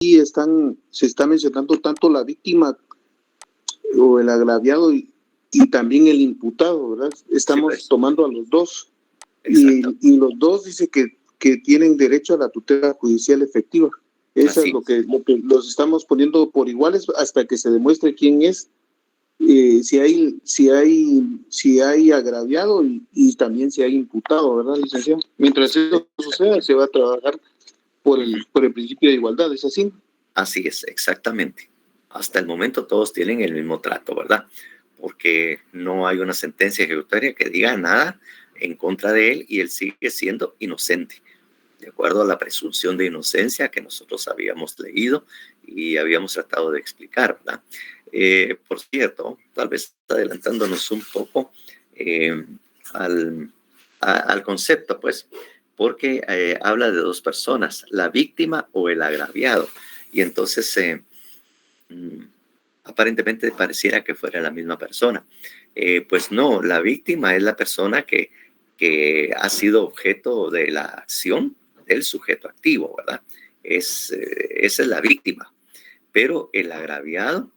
se está mencionando tanto la víctima o el agraviado y también el imputado, ¿verdad? Estamos pues. tomando a los dos y los dos dice que tienen derecho a la tutela judicial efectiva. Eso es lo que los estamos poniendo por iguales hasta que se demuestre quién es, si hay agraviado y también si hay imputado, ¿verdad, licenciado? Mientras eso suceda, se va a trabajar por el principio de igualdad, ¿es así? Así es, exactamente. Hasta el momento todos tienen el mismo trato, ¿verdad? Porque no hay una sentencia ejecutoria que diga nada en contra de él y él sigue siendo inocente, de acuerdo a la presunción de inocencia que nosotros habíamos leído y habíamos tratado de explicar, ¿verdad? Por cierto, tal vez adelantándonos un poco al concepto, pues, porque habla de dos personas, la víctima o el agraviado. Y entonces, aparentemente pareciera que fuera la misma persona. Pues no, la víctima es la persona que ha sido objeto de la acción del sujeto activo, ¿verdad? Esa es la víctima. Pero el agraviado,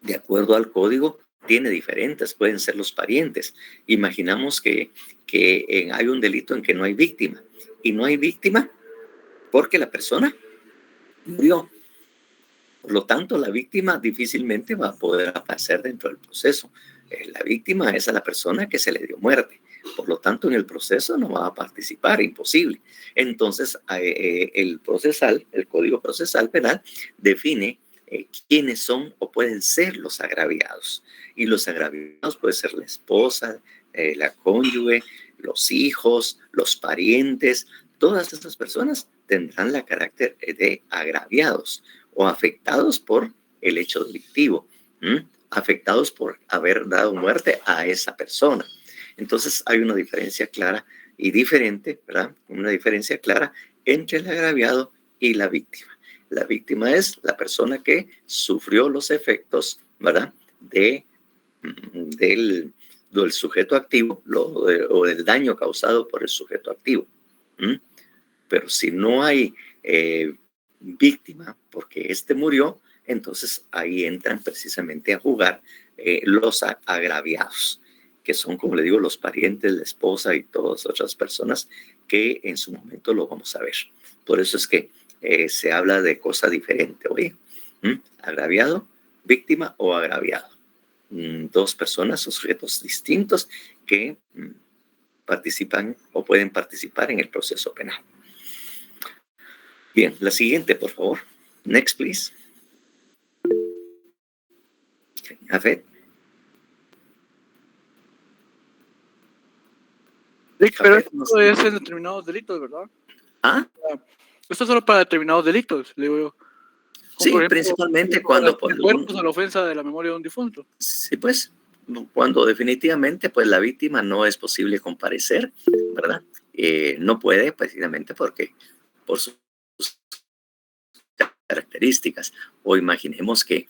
de acuerdo al código, tiene diferentes, pueden ser los parientes. Imaginamos que hay un delito en que no hay víctima. Y no hay víctima porque la persona murió. Por lo tanto, la víctima difícilmente va a poder aparecer dentro del proceso. La víctima es a la persona que se le dio muerte. Por lo tanto, en el proceso no va a participar, imposible. Entonces, el Código Procesal Penal define quiénes son o pueden ser los agraviados. Y los agraviados pueden ser la esposa, la cónyuge, los hijos, los parientes. Todas estas personas tendrán la carácter de agraviados o afectados por el hecho delictivo, afectados por haber dado muerte a esa persona. Entonces hay una diferencia clara y diferente, ¿verdad? Una diferencia clara entre el agraviado y la víctima. La víctima es la persona que sufrió los efectos, ¿verdad? Del sujeto activo o del daño causado por el sujeto activo. Pero si no hay víctima porque éste murió, entonces ahí entran precisamente a jugar los agraviados, que son, como le digo, los parientes, la esposa y todas otras personas que en su momento lo vamos a ver. Por eso es que se habla de cosa diferente, oye, agraviado, víctima o agraviado. Dos personas o sujetos distintos que participan o pueden participar en el proceso penal. Bien, la siguiente, por favor. Next, please. Jafet. Sí, pero esto es en determinados delitos, ¿verdad? ¿Ah? Esto es solo para determinados delitos, le digo yo. Sí, ejemplo, principalmente cuando a la ofensa de la memoria de un difunto. Sí, pues, cuando definitivamente pues la víctima no es posible comparecer, ¿verdad? No puede precisamente porque por sus características. O imaginemos que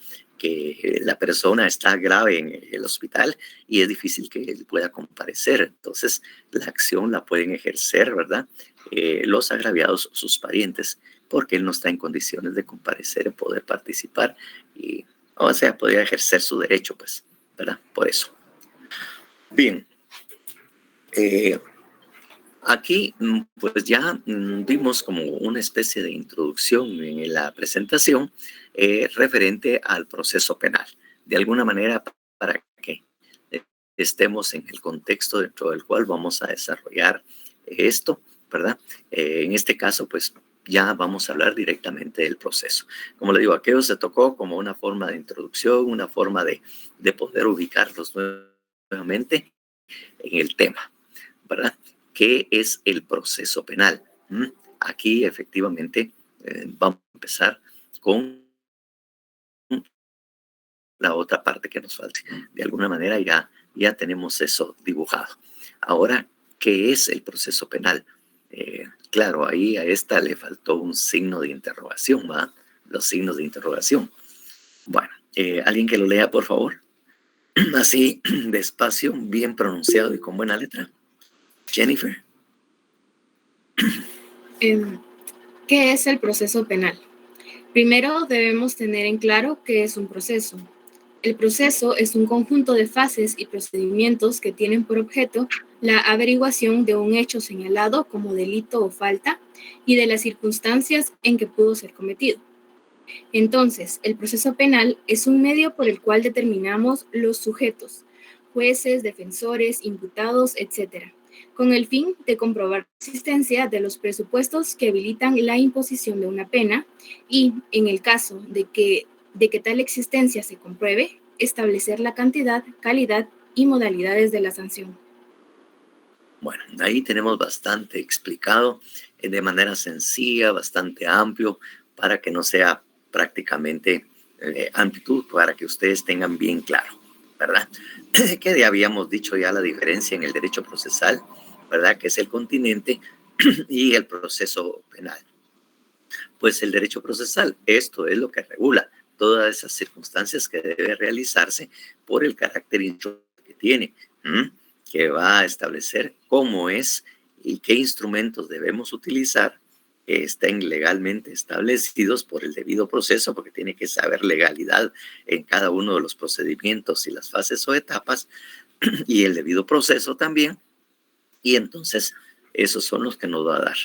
la persona está grave en el hospital y es difícil que él pueda comparecer. Entonces, la acción la pueden ejercer, ¿verdad? Los agraviados, sus parientes, porque él no está en condiciones de comparecer, poder participar y, o sea, podría ejercer su derecho, pues, ¿verdad? Por eso. Bien. Aquí, pues ya vimos como una especie de introducción en la presentación referente al proceso penal. De alguna manera, para que estemos en el contexto dentro del cual vamos a desarrollar esto, ¿verdad? En este caso, pues ya vamos a hablar directamente del proceso. Como le digo, aquello se tocó como una forma de introducción, una forma de poder ubicarlos nuevamente en el tema, ¿verdad? ¿Qué es el proceso penal? Aquí efectivamente vamos a empezar con la otra parte que nos falta. De alguna manera ya tenemos eso dibujado. Ahora, ¿qué es el proceso penal? Claro, ahí a esta le faltó un signo de interrogación, ¿va? Los signos de interrogación. Bueno, ¿alguien que lo lea, por favor? Así, despacio, bien pronunciado y con buena letra. Jennifer. ¿Qué es el proceso penal? Primero debemos tener en claro qué es un proceso. El proceso es un conjunto de fases y procedimientos que tienen por objeto la averiguación de un hecho señalado como delito o falta y de las circunstancias en que pudo ser cometido. Entonces, el proceso penal es un medio por el cual determinamos los sujetos, jueces, defensores, imputados, etc., con el fin de comprobar la existencia de los presupuestos que habilitan la imposición de una pena y, en el caso de que tal existencia se compruebe, establecer la cantidad, calidad y modalidades de la sanción. Bueno, ahí tenemos bastante explicado de manera sencilla, bastante amplio, para que no sea prácticamente amplitud, para que ustedes tengan bien claro, ¿verdad? Que ya habíamos dicho ya la diferencia en el derecho procesal, ¿verdad? Que es el continente y el proceso penal. Pues el derecho procesal, esto es lo que regula todas esas circunstancias que debe realizarse por el carácter que tiene, que va a establecer cómo es y qué instrumentos debemos utilizar que estén legalmente establecidos por el debido proceso, porque tiene que saber legalidad en cada uno de los procedimientos y las fases o etapas, y el debido proceso también. Y entonces, esos son los que nos va a dar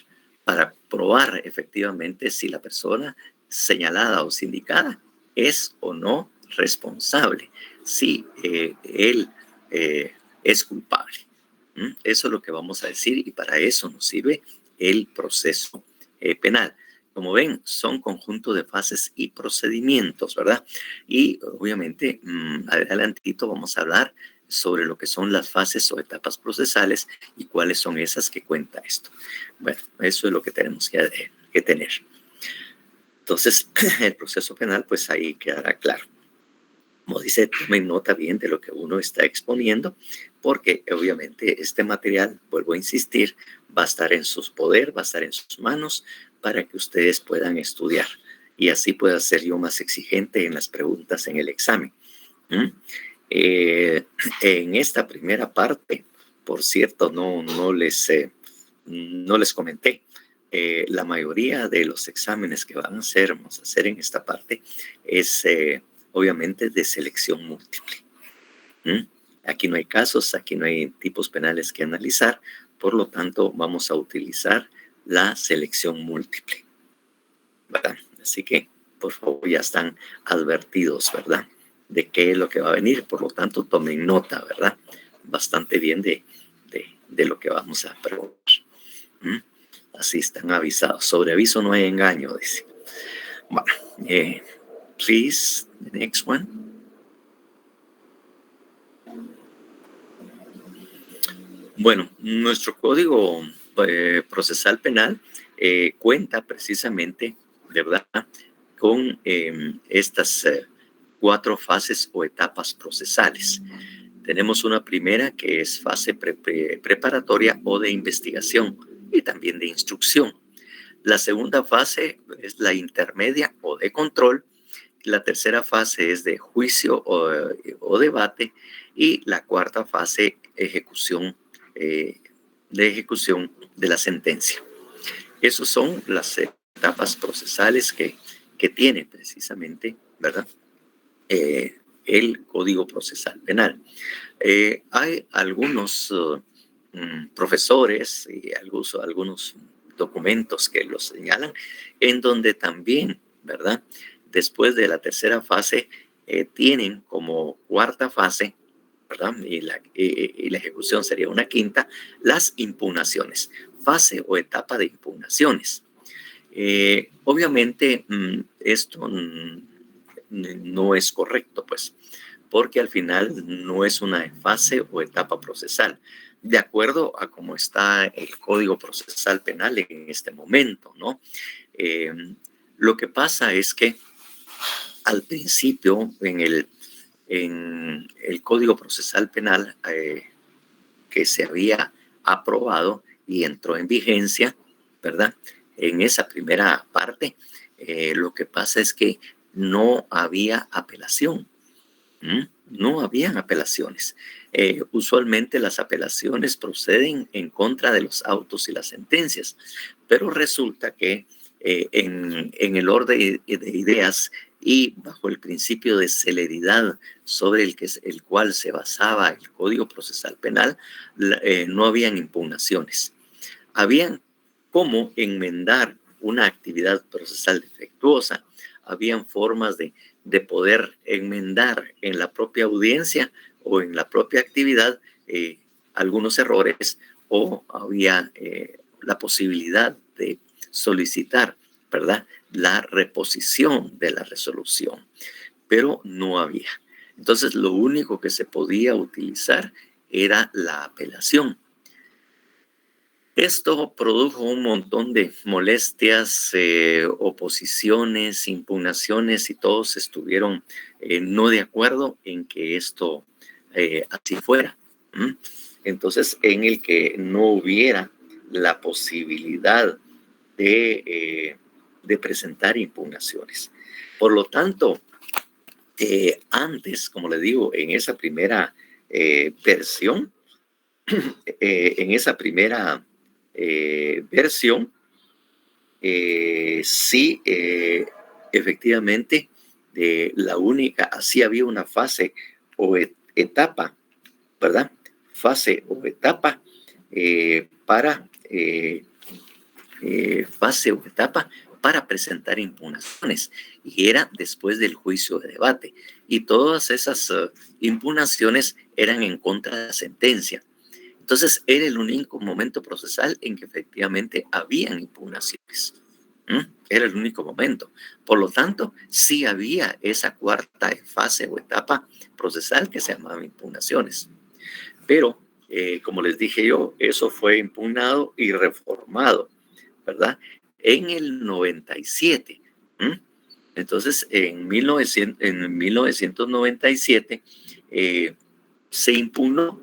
para probar efectivamente si la persona señalada o sindicada es o no responsable, si él es culpable. Eso es lo que vamos a decir y para eso nos sirve el proceso penal. Como ven, son conjunto de fases y procedimientos, ¿verdad? Y obviamente, adelantito vamos a hablar sobre lo que son las fases o etapas procesales y cuáles son esas que cuenta esto. Bueno, eso es lo que tenemos que tener. Entonces, el proceso penal, pues ahí quedará claro. Como dice, tomen nota bien de lo que uno está exponiendo, porque obviamente este material, vuelvo a insistir, va a estar en sus poder, va a estar en sus manos para que ustedes puedan estudiar y así pueda ser yo más exigente en las preguntas en el examen. En esta primera parte, por cierto, no les comenté, la mayoría de los exámenes que vamos a hacer en esta parte es obviamente de selección múltiple. Aquí no hay casos, aquí no hay tipos penales que analizar, por lo tanto vamos a utilizar la selección múltiple, ¿verdad? Así que, por favor, ya están advertidos, ¿verdad?, de qué es lo que va a venir, por lo tanto tomen nota, ¿verdad?, bastante bien de lo que vamos a preguntar. Así están avisados. Sobre aviso no hay engaño, dice. Bueno, please, the next one. Bueno, nuestro código procesal penal cuenta precisamente, ¿verdad?, con estas 4 fases o etapas procesales. Tenemos una primera que es fase preparatoria o de investigación y también de instrucción. La segunda fase es la intermedia o de control. La tercera fase es de juicio o debate. Y la cuarta fase, ejecución de la sentencia. Esas son las etapas procesales que tiene precisamente, ¿verdad?, el Código Procesal Penal. Hay algunos profesores y algunos documentos que lo señalan, en donde también, ¿verdad?, después de la tercera fase, tienen como cuarta fase, ¿verdad?, y la ejecución sería una quinta, las impugnaciones, fase o etapa de impugnaciones. Obviamente, esto no es correcto, pues, porque al final no es una fase o etapa procesal, de acuerdo a cómo está el Código Procesal Penal en este momento, ¿no? Lo que pasa es que al principio, en el Código Procesal Penal que se había aprobado y entró en vigencia, ¿verdad?, en esa primera parte, lo que pasa es que no había apelación. No habían apelaciones. Usualmente las apelaciones proceden en contra de los autos y las sentencias, pero resulta que en el orden de ideas y bajo el principio de celeridad sobre el cual se basaba el Código Procesal Penal, no habían impugnaciones. Habían cómo enmendar una actividad procesal defectuosa, habían formas de poder enmendar en la propia audiencia o en la propia actividad algunos errores, o había la posibilidad de solicitar, ¿verdad?, la reposición de la resolución, pero no había. Entonces, lo único que se podía utilizar era la apelación. Esto produjo un montón de molestias, oposiciones, impugnaciones, y todos estuvieron no de acuerdo en que esto así fuera. Entonces, en el que no hubiera la posibilidad de presentar impugnaciones. Por lo tanto, antes, como le digo, en esa primera versión, sí, efectivamente, la única, así había una fase o etapa, ¿verdad? Fase o etapa para presentar impugnaciones, y era después del juicio de debate, y todas esas impugnaciones eran en contra de la sentencia. Entonces, era el único momento procesal en que efectivamente habían impugnaciones. Era el único momento. Por lo tanto, sí había esa cuarta fase o etapa procesal que se llamaba impugnaciones. Pero, como les dije yo, eso fue impugnado y reformado, ¿verdad?, en el 97. Entonces, en 1997 se impugnó.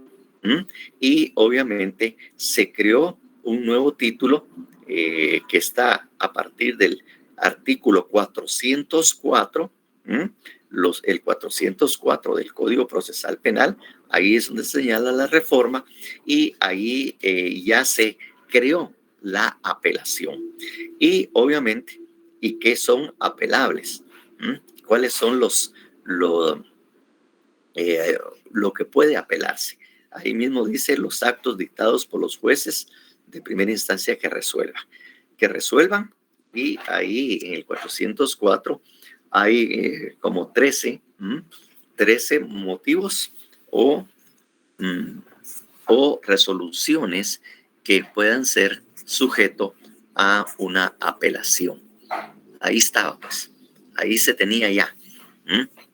Y obviamente se creó un nuevo título que está a partir del artículo 404, el 404 del Código Procesal Penal. Ahí es donde se señala la reforma, y ahí ya se creó la apelación. Y obviamente, ¿y qué son apelables? ¿Cuáles son lo que puede apelarse? Ahí mismo dice los actos dictados por los jueces de primera instancia que resuelvan, y ahí en el 404 hay como 13 motivos o resoluciones que puedan ser sujeto a una apelación. Ahí estaba, pues, ahí se tenía ya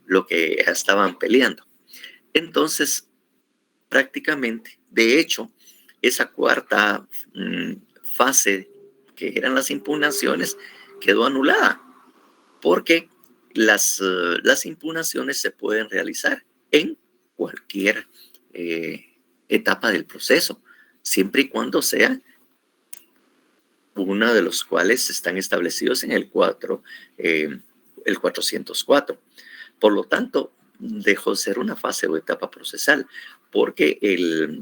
lo que estaban peleando. Entonces, prácticamente, de hecho, esa cuarta fase, que eran las impugnaciones, quedó anulada, porque las impugnaciones se pueden realizar en cualquier etapa del proceso, siempre y cuando sea una de los cuales están establecidos en el 404. Por lo tanto, dejó de ser una fase o etapa procesal, porque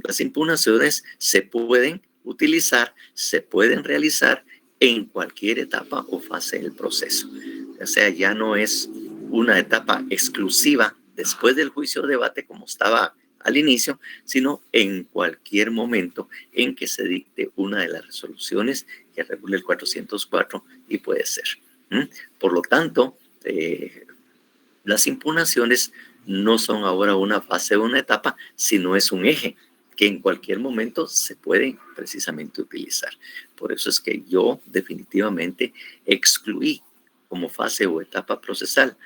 las impugnaciones se pueden utilizar, se pueden realizar en cualquier etapa o fase del proceso. O sea, ya no es una etapa exclusiva después del juicio o debate como estaba al inicio, sino en cualquier momento en que se dicte una de las resoluciones que regula el 404, y puede ser. Por lo tanto, las impugnaciones no son ahora una fase o una etapa, sino es un eje que en cualquier momento se puede precisamente utilizar. Por eso es que yo definitivamente excluí como fase o etapa procesal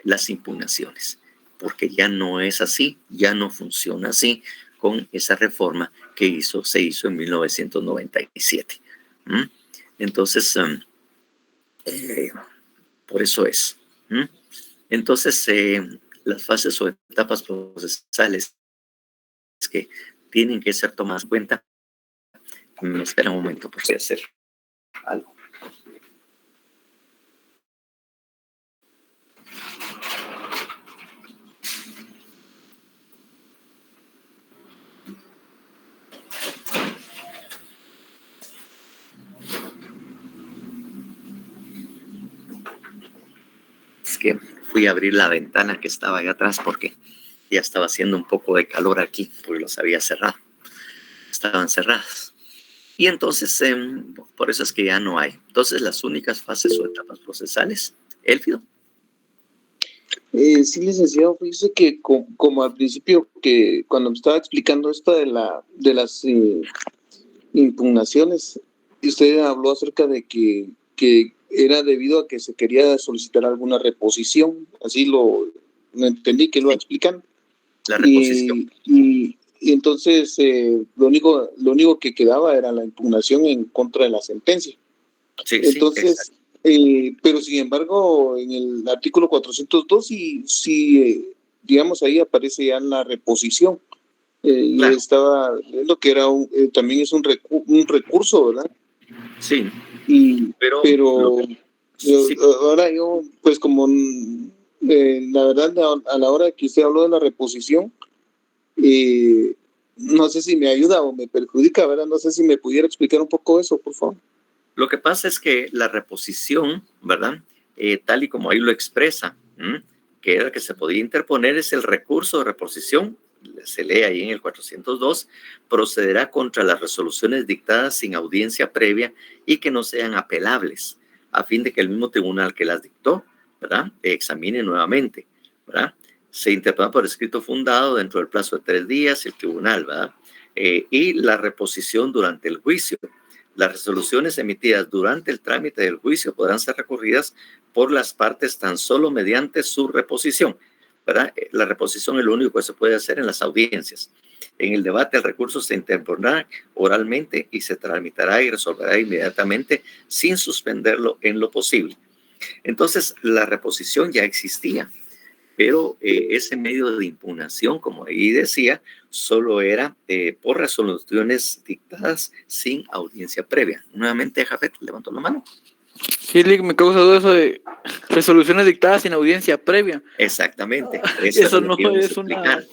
las impugnaciones, porque ya no es así, ya no funciona así con esa reforma que se hizo en 1997. Entonces, por eso es. Entonces, las fases o etapas procesales que tienen que ser tomadas en cuenta. Me espera un momento, por si hacer algo. que fui a abrir la ventana que estaba allá atrás porque ya estaba haciendo un poco de calor aquí, porque los había cerrado. Estaban cerradas. Y entonces, por eso es que ya no hay. Entonces, las únicas fases o etapas procesales, Elfido. Sí, licenciado, fíjese que como al principio, que cuando me estaba explicando esto de las impugnaciones, usted habló acerca de que era debido a que se quería solicitar alguna reposición, así lo entendí que lo explican. La reposición. Y entonces lo único que quedaba era la impugnación en contra de la sentencia. Sí, entonces, sí, pero sin embargo, en el artículo 402 sí, digamos, ahí aparece ya la reposición. claro. Y estaba viendo que era también es un recurso, ¿verdad? Sí, pero sí, ahora yo, pues como la verdad, a la hora que usted habló de la reposición, no sé si me ayuda o me perjudica, ¿verdad? No sé si me pudiera explicar un poco eso, por favor. lo que pasa es que la reposición, ¿verdad? Tal y como ahí lo expresa, que era que se podía interponer, es el recurso de reposición, se lee ahí en el 402, procederá contra las resoluciones dictadas sin audiencia previa y que no sean apelables, a fin de que el mismo tribunal que las dictó, ¿verdad? Examine nuevamente, ¿verdad? Se interpone por escrito fundado dentro del plazo de 3 días el tribunal, ¿verdad? Y la reposición durante el juicio. Las resoluciones emitidas durante el trámite del juicio podrán ser recurridas por las partes tan solo mediante su reposición, ¿verdad? La reposición es lo único que se puede hacer en las audiencias. En el debate, el recurso se interpondrá oralmente y se tramitará y resolverá inmediatamente sin suspenderlo en lo posible. Entonces, la reposición ya existía, pero ese medio de impugnación, como ahí decía, solo era por resoluciones dictadas sin audiencia previa. Nuevamente, Jafet levantó la mano. Sí, Lick, me causa duda eso de resoluciones dictadas sin audiencia previa. Exactamente, Eso es lo no que íbamos es a explicar.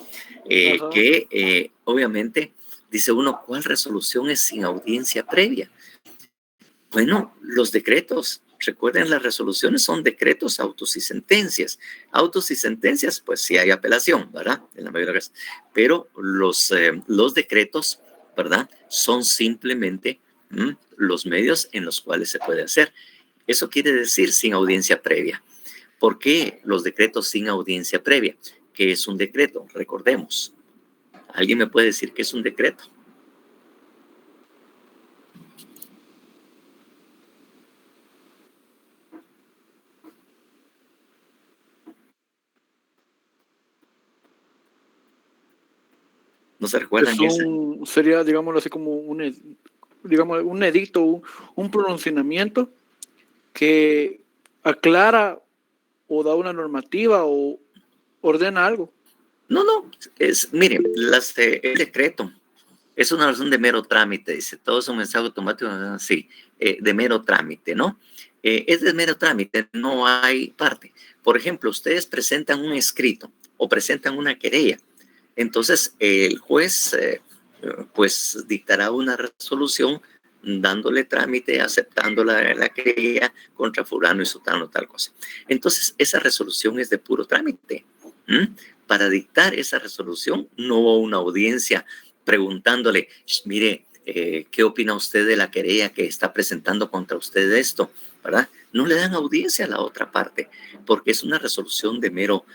Obviamente, dice uno, ¿cuál resolución es sin audiencia previa? Bueno, los decretos, recuerden, las resoluciones son decretos, autos y sentencias. Autos y sentencias, pues sí hay apelación, ¿verdad? En la mayoría de las veces. Pero los decretos, ¿verdad? Son simplemente los medios en los cuales se puede hacer. Eso quiere decir sin audiencia previa. ¿Por qué los decretos sin audiencia previa? ¿Qué es un decreto? Recordemos. ¿Alguien me puede decir qué es un decreto? ¿No se recuerdan ese? Sería, digámoslo así, como un edicto, un pronunciamiento que aclara o da una normativa o ordena algo. No, miren, el decreto es una razón de mero trámite, dice, todo es un mensaje automático, sí, de mero trámite, ¿no? Es de mero trámite, no hay parte. Por ejemplo, ustedes presentan un escrito o presentan una querella, entonces el juez pues dictará una resolución dándole trámite, aceptando la querella contra fulano y sutano, tal cosa. Entonces, esa resolución es de puro trámite. Para dictar esa resolución no hubo una audiencia preguntándole, mire, ¿qué opina usted de la querella que está presentando contra usted de esto? ¿Verdad? No le dan audiencia a la otra parte, porque es una resolución de mero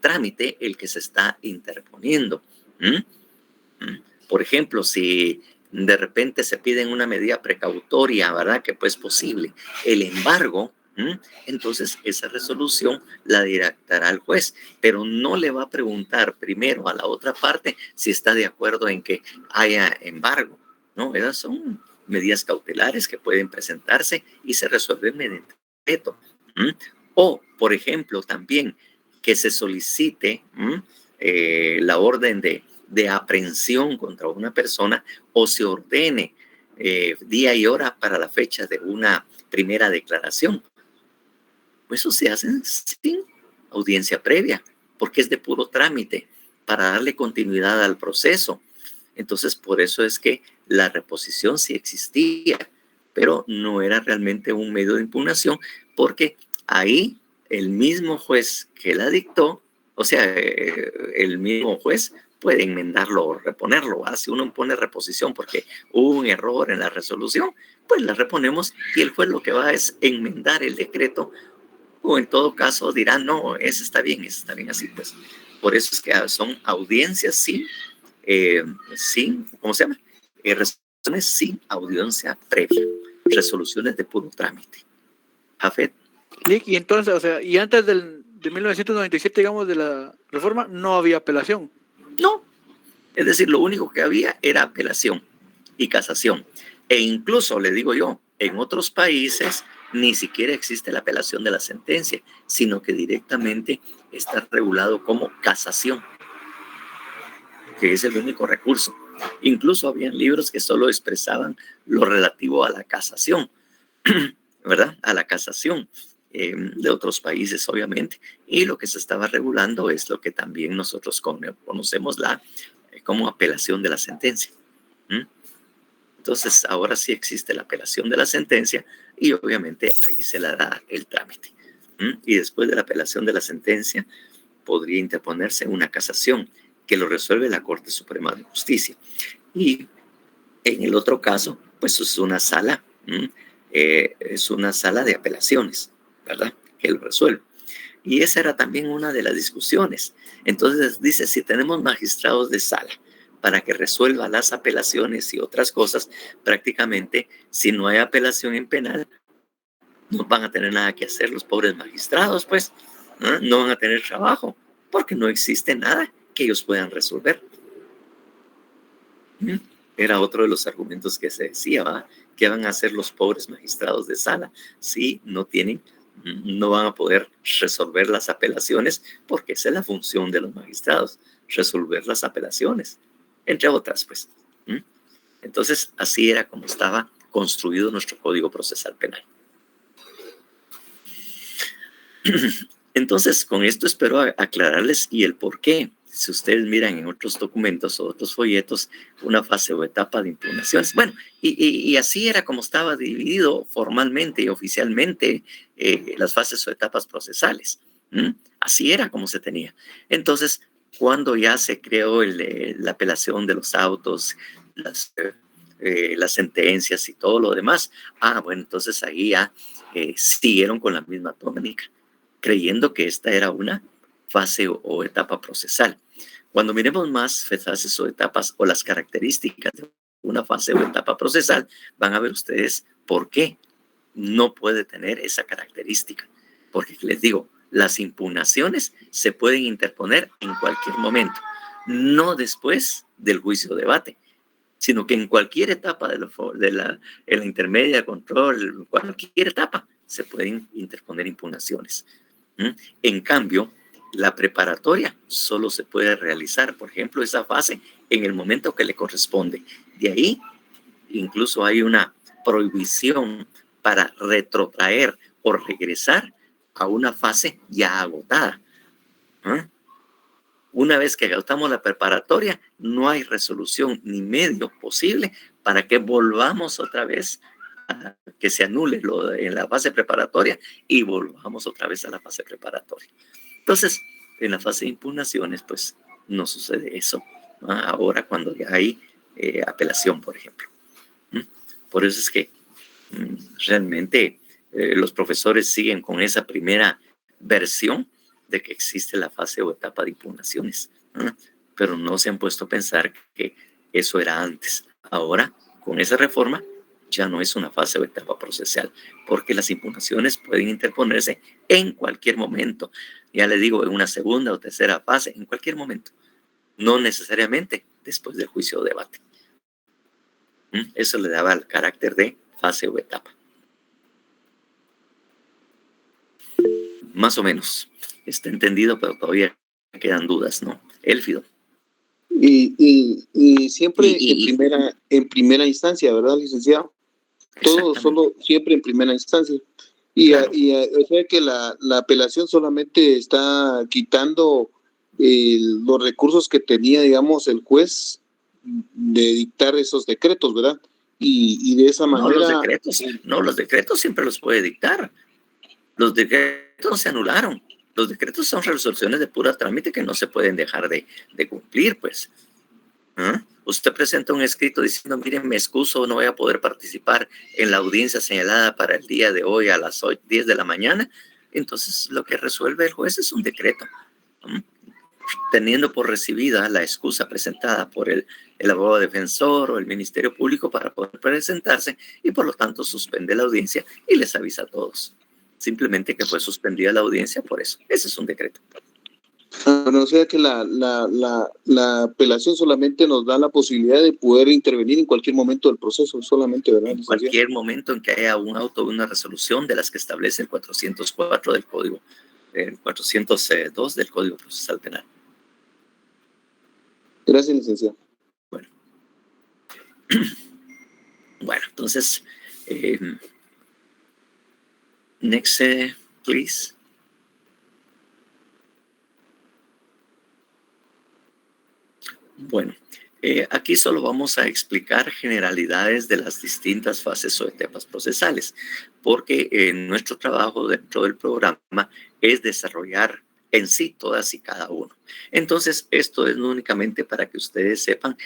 trámite el que se está interponiendo. Por ejemplo, si de repente se piden una medida precautoria, ¿verdad? Que pues posible, el embargo, entonces esa resolución la dictará el juez, pero no le va a preguntar primero a la otra parte si está de acuerdo en que haya embargo, ¿no? Esas son medidas cautelares que pueden presentarse y se resuelven mediante decreto. O, por ejemplo, también que se solicite la orden de aprehensión contra una persona o se ordene día y hora para la fecha de una primera declaración. Pues eso se hace sin audiencia previa, porque es de puro trámite para darle continuidad al proceso. Entonces, por eso es que la reposición sí existía, pero no era realmente un medio de impugnación, porque ahí el mismo juez que la dictó, o sea, el mismo juez puede enmendarlo o reponerlo. Si uno pone reposición porque hubo un error en la resolución, pues la reponemos y el juez lo que va es enmendar el decreto, o en todo caso dirá, no, ese está bien así, pues. Por eso es que son audiencias sin, ¿cómo se llama? Resoluciones sin audiencia previa, resoluciones de puro trámite. Jafet. Y entonces, o sea, y antes de 1997, digamos, de la reforma, no había apelación. No, es decir, lo único que había era apelación y casación. E incluso, le digo yo, en otros países ni siquiera existe la apelación de la sentencia, sino que directamente está regulado como casación, que es el único recurso. Incluso habían libros que solo expresaban lo relativo a la casación, ¿verdad? A la casación de otros países, obviamente. Y lo que se estaba regulando es lo que también nosotros conocemos como apelación de la sentencia. Entonces, ahora sí existe la apelación de la sentencia y obviamente ahí se le da el trámite. Y después de la apelación de la sentencia, podría interponerse una casación que lo resuelve la Corte Suprema de Justicia. Y en el otro caso, pues es una sala de apelaciones, ¿verdad? Que lo resuelve. Y esa era también una de las discusiones. Entonces dice, si tenemos magistrados de sala para que resuelva las apelaciones y otras cosas, prácticamente si no hay apelación en penal, no van a tener nada que hacer los pobres magistrados, pues, no van a tener trabajo, porque no existe nada que ellos puedan resolver. Era otro de los argumentos que se decía, ¿va? ¿Qué van a hacer los pobres magistrados de sala si no van a poder resolver las apelaciones? Porque esa es la función de los magistrados, resolver las apelaciones, entre otras, pues. Entonces, así era como estaba construido nuestro Código Procesal Penal. Entonces, con esto espero aclararles y el por qué. Si ustedes miran en otros documentos o otros folletos, una fase o etapa de impugnaciones. Bueno, y así era como estaba dividido formalmente y oficialmente las fases o etapas procesales. Así era como se tenía. Entonces, cuando ya se creó la apelación de los autos, las sentencias y todo lo demás, bueno, entonces ahí ya siguieron con la misma tónica, creyendo que esta era una fase o etapa procesal. Cuando miremos más fases o etapas o las características de una fase o etapa procesal, van a ver ustedes por qué no puede tener esa característica. Porque les digo, las impugnaciones se pueden interponer en cualquier momento, no después del juicio o debate, sino que en cualquier etapa de la intermedia, control, cualquier etapa, se pueden interponer impugnaciones. En cambio, la preparatoria solo se puede realizar, por ejemplo, esa fase en el momento que le corresponde. De ahí, incluso hay una prohibición para retrotraer o regresar a una fase ya agotada. Una vez que agotamos la preparatoria, no hay resolución ni medio posible para que volvamos otra vez a que se anule lo en la fase preparatoria y volvamos otra vez a la fase preparatoria. Entonces, en la fase de impugnaciones, pues no sucede eso. Ahora cuando ya hay apelación, por ejemplo. Por eso es que realmente los profesores siguen con esa primera versión de que existe la fase o etapa de impugnaciones, pero no se han puesto a pensar que eso era antes. Ahora, con esa reforma, ya no es una fase o etapa procesal, porque las impugnaciones pueden interponerse en cualquier momento. Ya le digo, en una segunda o tercera fase, en cualquier momento. No necesariamente después del juicio o debate. Eso le daba el carácter de fase o etapa. Más o menos. Está entendido, pero todavía quedan dudas, ¿no? Élfido. Y siempre en primera instancia, ¿verdad, licenciado? Todo solo siempre en primera instancia. Claro. O sea que la apelación solamente está quitando los recursos que tenía, digamos, el juez de dictar esos decretos, ¿verdad? Y de esa manera... Los decretos siempre los puede dictar. Los decretos no se anularon. Los decretos son resoluciones de pura trámite que no se pueden dejar de cumplir, pues. ¿Ah? Usted presenta un escrito diciendo, miren, me excuso, no voy a poder participar en la audiencia señalada para el día de hoy a las 10 de la mañana. Entonces, lo que resuelve el juez es un decreto, teniendo por recibida la excusa presentada por el abogado defensor o el Ministerio Público para poder presentarse, y por lo tanto suspende la audiencia y les avisa a todos. Simplemente que fue suspendida la audiencia por eso. Ese es un decreto. Bueno, o sea que la apelación solamente nos da la posibilidad de poder intervenir en cualquier momento del proceso, solamente, ¿verdad? En cualquier momento en que haya un auto o una resolución de las que establece el 404 del Código, el 402 del Código Procesal Penal. Gracias, licenciado. Bueno, entonces, next, please. Bueno, aquí solo vamos a explicar generalidades de las distintas fases o etapas procesales, porque nuestro trabajo dentro del programa es desarrollar en sí todas y cada uno. Entonces, esto es no únicamente para que ustedes sepan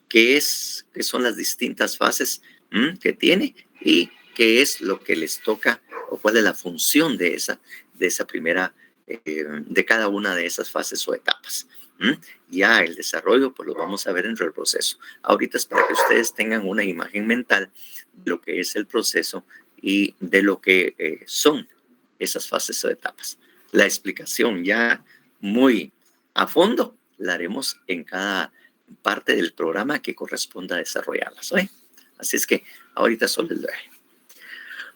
qué son las distintas fases que tiene y qué es lo que les toca o cuál es la función de esa primera, de cada una de esas fases o etapas. Ya el desarrollo, pues lo vamos a ver dentro del proceso. Ahorita es para que ustedes tengan una imagen mental de lo que es el proceso y de lo que son esas fases o etapas. La explicación ya muy a fondo la haremos en cada parte del programa que corresponda a desarrollarlas, ¿eh? Así es que ahorita solo les doy.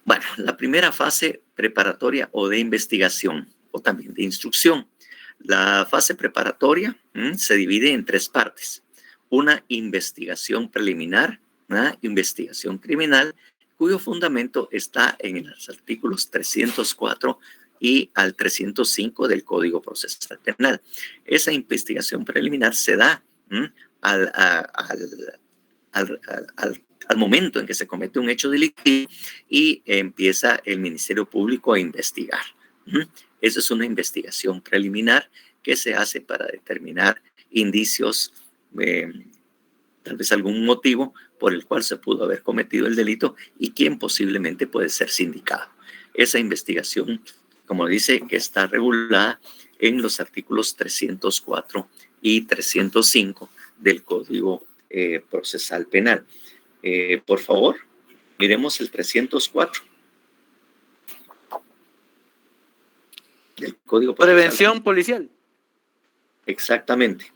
Bueno, la primera fase preparatoria o de investigación o también de instrucción. La fase preparatoria se divide en tres partes. Una investigación preliminar, una investigación criminal, cuyo fundamento está en los artículos 304 y al 305 del Código Procesal Penal. Esa investigación preliminar se da al momento en que se comete un hecho delictivo y empieza el Ministerio Público a investigar. Eso es una investigación preliminar que se hace para determinar indicios, tal vez algún motivo por el cual se pudo haber cometido el delito y quién posiblemente puede ser sindicado. Esa investigación, como dice, que está regulada en los artículos 304 y 305 del Código Procesal Penal. Por favor, miremos el 304. Del Código Procesal. Prevención policial. Exactamente.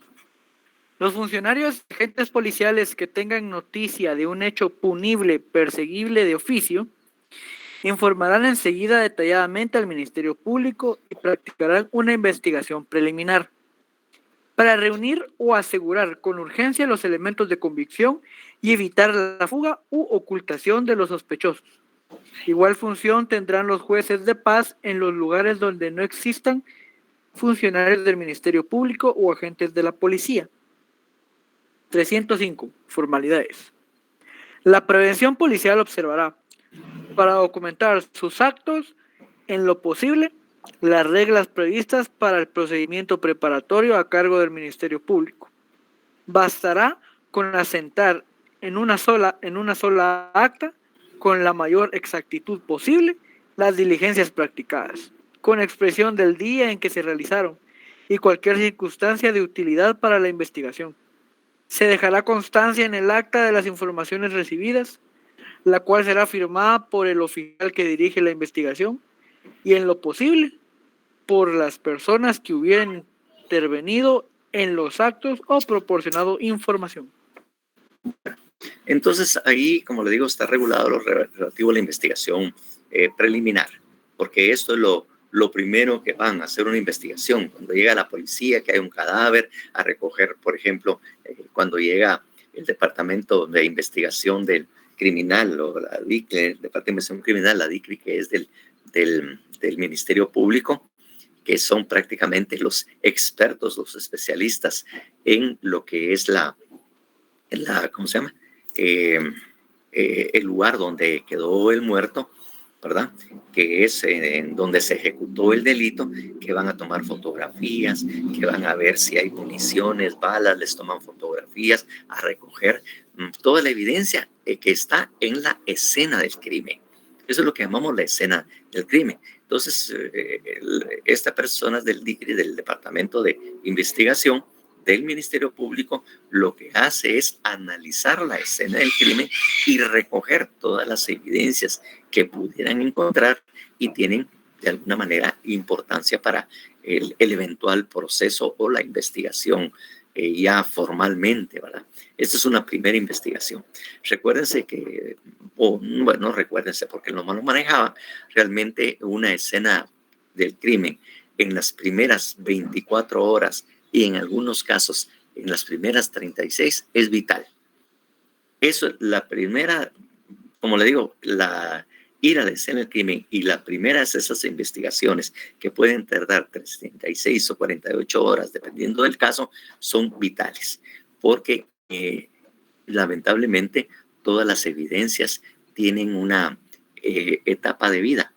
Los funcionarios y agentes policiales que tengan noticia de un hecho punible, perseguible de oficio, informarán enseguida detalladamente al Ministerio Público y practicarán una investigación preliminar para reunir o asegurar con urgencia los elementos de convicción y evitar la fuga u ocultación de los sospechosos. Igual función tendrán los jueces de paz en los lugares donde no existan funcionarios del Ministerio Público o agentes de la policía. 305. Formalidades. La prevención policial observará, para documentar sus actos, en lo posible, las reglas previstas para el procedimiento preparatorio a cargo del Ministerio Público. Bastará con asentar en una sola acta, con la mayor exactitud posible, las diligencias practicadas, con expresión del día en que se realizaron y cualquier circunstancia de utilidad para la investigación. Se dejará constancia en el acta de las informaciones recibidas, la cual será firmada por el oficial que dirige la investigación y, en lo posible, por las personas que hubieran intervenido en los actos o proporcionado información. Entonces, ahí, como le digo, está regulado lo relativo a la investigación preliminar, porque esto es lo primero que van a hacer una investigación. Cuando llega la policía, que hay un cadáver, a recoger, por ejemplo, cuando llega el Departamento de Investigación del Criminal, o la DIC, el Departamento de Investigación Criminal, la DICRI, que es del Ministerio Público, que son prácticamente los expertos, los especialistas en lo que es ¿cómo se llama? El lugar donde quedó el muerto. ¿verdad? Que es en donde se ejecutó el delito, que van a tomar fotografías, que van a ver si hay municiones, balas, les toman fotografías, a recoger toda la evidencia que está en la escena del crimen. Eso es lo que llamamos la escena del crimen. Entonces, esta persona del DICRI, del Departamento de Investigación del Ministerio Público, lo que hace es analizar la escena del crimen y recoger todas las evidencias que pudieran encontrar y tienen de alguna manera importancia para el eventual proceso o la investigación ya formalmente, ¿verdad? Esta es una primera investigación. Recuérdense que, bueno, recuérdense porque no lo manejaba, realmente una escena del crimen en las primeras 24 horas y en algunos casos en las primeras 36 es vital. Eso, la primera, como le digo, ir a la escena del crimen y la primera es esas investigaciones que pueden tardar 36 o 48 horas, dependiendo del caso, son vitales, porque lamentablemente todas las evidencias tienen una etapa de vida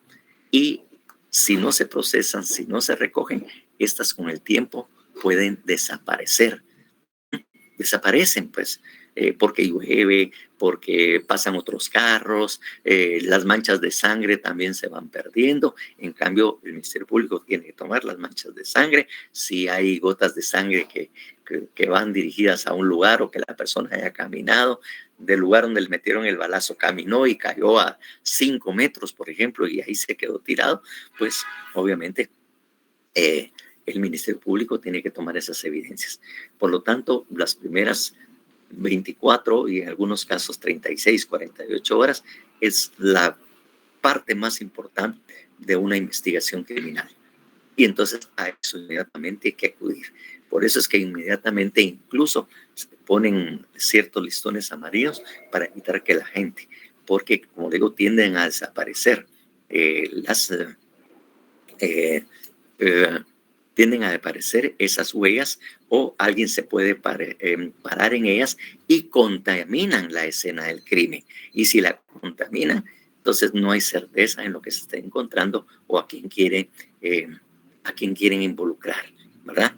y si no se procesan, si no se recogen, estas con el tiempo pueden desaparecer. Desaparecen, pues, porque llueve, porque pasan otros carros, las manchas de sangre también se van perdiendo. En cambio, el Ministerio Público tiene que tomar las manchas de sangre. Si hay gotas de sangre que van dirigidas a un lugar o que la persona haya caminado, del lugar donde le metieron el balazo, caminó y cayó a 5 metros, por ejemplo, y ahí se quedó tirado, pues obviamente el Ministerio Público tiene que tomar esas evidencias. Por lo tanto, las primeras 24 y en algunos casos 36, 48 horas es la parte más importante de una investigación criminal. Y entonces a eso inmediatamente hay que acudir. Por eso es que inmediatamente incluso se ponen ciertos listones amarillos para evitar que la gente, porque como digo, tienden a desaparecer tienden a desaparecer esas huellas o alguien se puede parar en ellas y contaminan la escena del crimen. Y si la contaminan, entonces no hay certeza en lo que se está encontrando o a quién quieren involucrar, ¿verdad?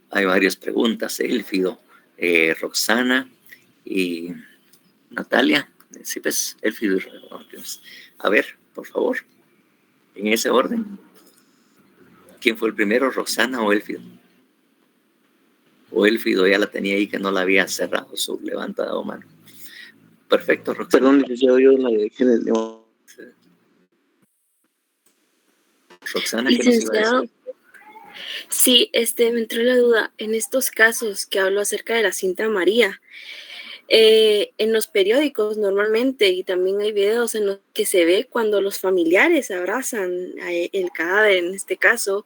Hay varias preguntas, Elfido, Roxana y Natalia. ¿Sí ves? Elfido y Roxana. A ver, por favor, en ese orden. ¿Quién fue el primero, Roxana o Elfido? O Elfido ya la tenía ahí que no la había cerrado su levantada mano. Perfecto, Roxana. Perdón, licenciado, yo la dejé en el... Roxana, ¿qué nos iba a decir? Sí, me entró la duda. En estos casos que hablo acerca de la cinta amarilla, en los periódicos normalmente, y también hay videos en los que se ve cuando los familiares abrazan el cadáver, en este caso,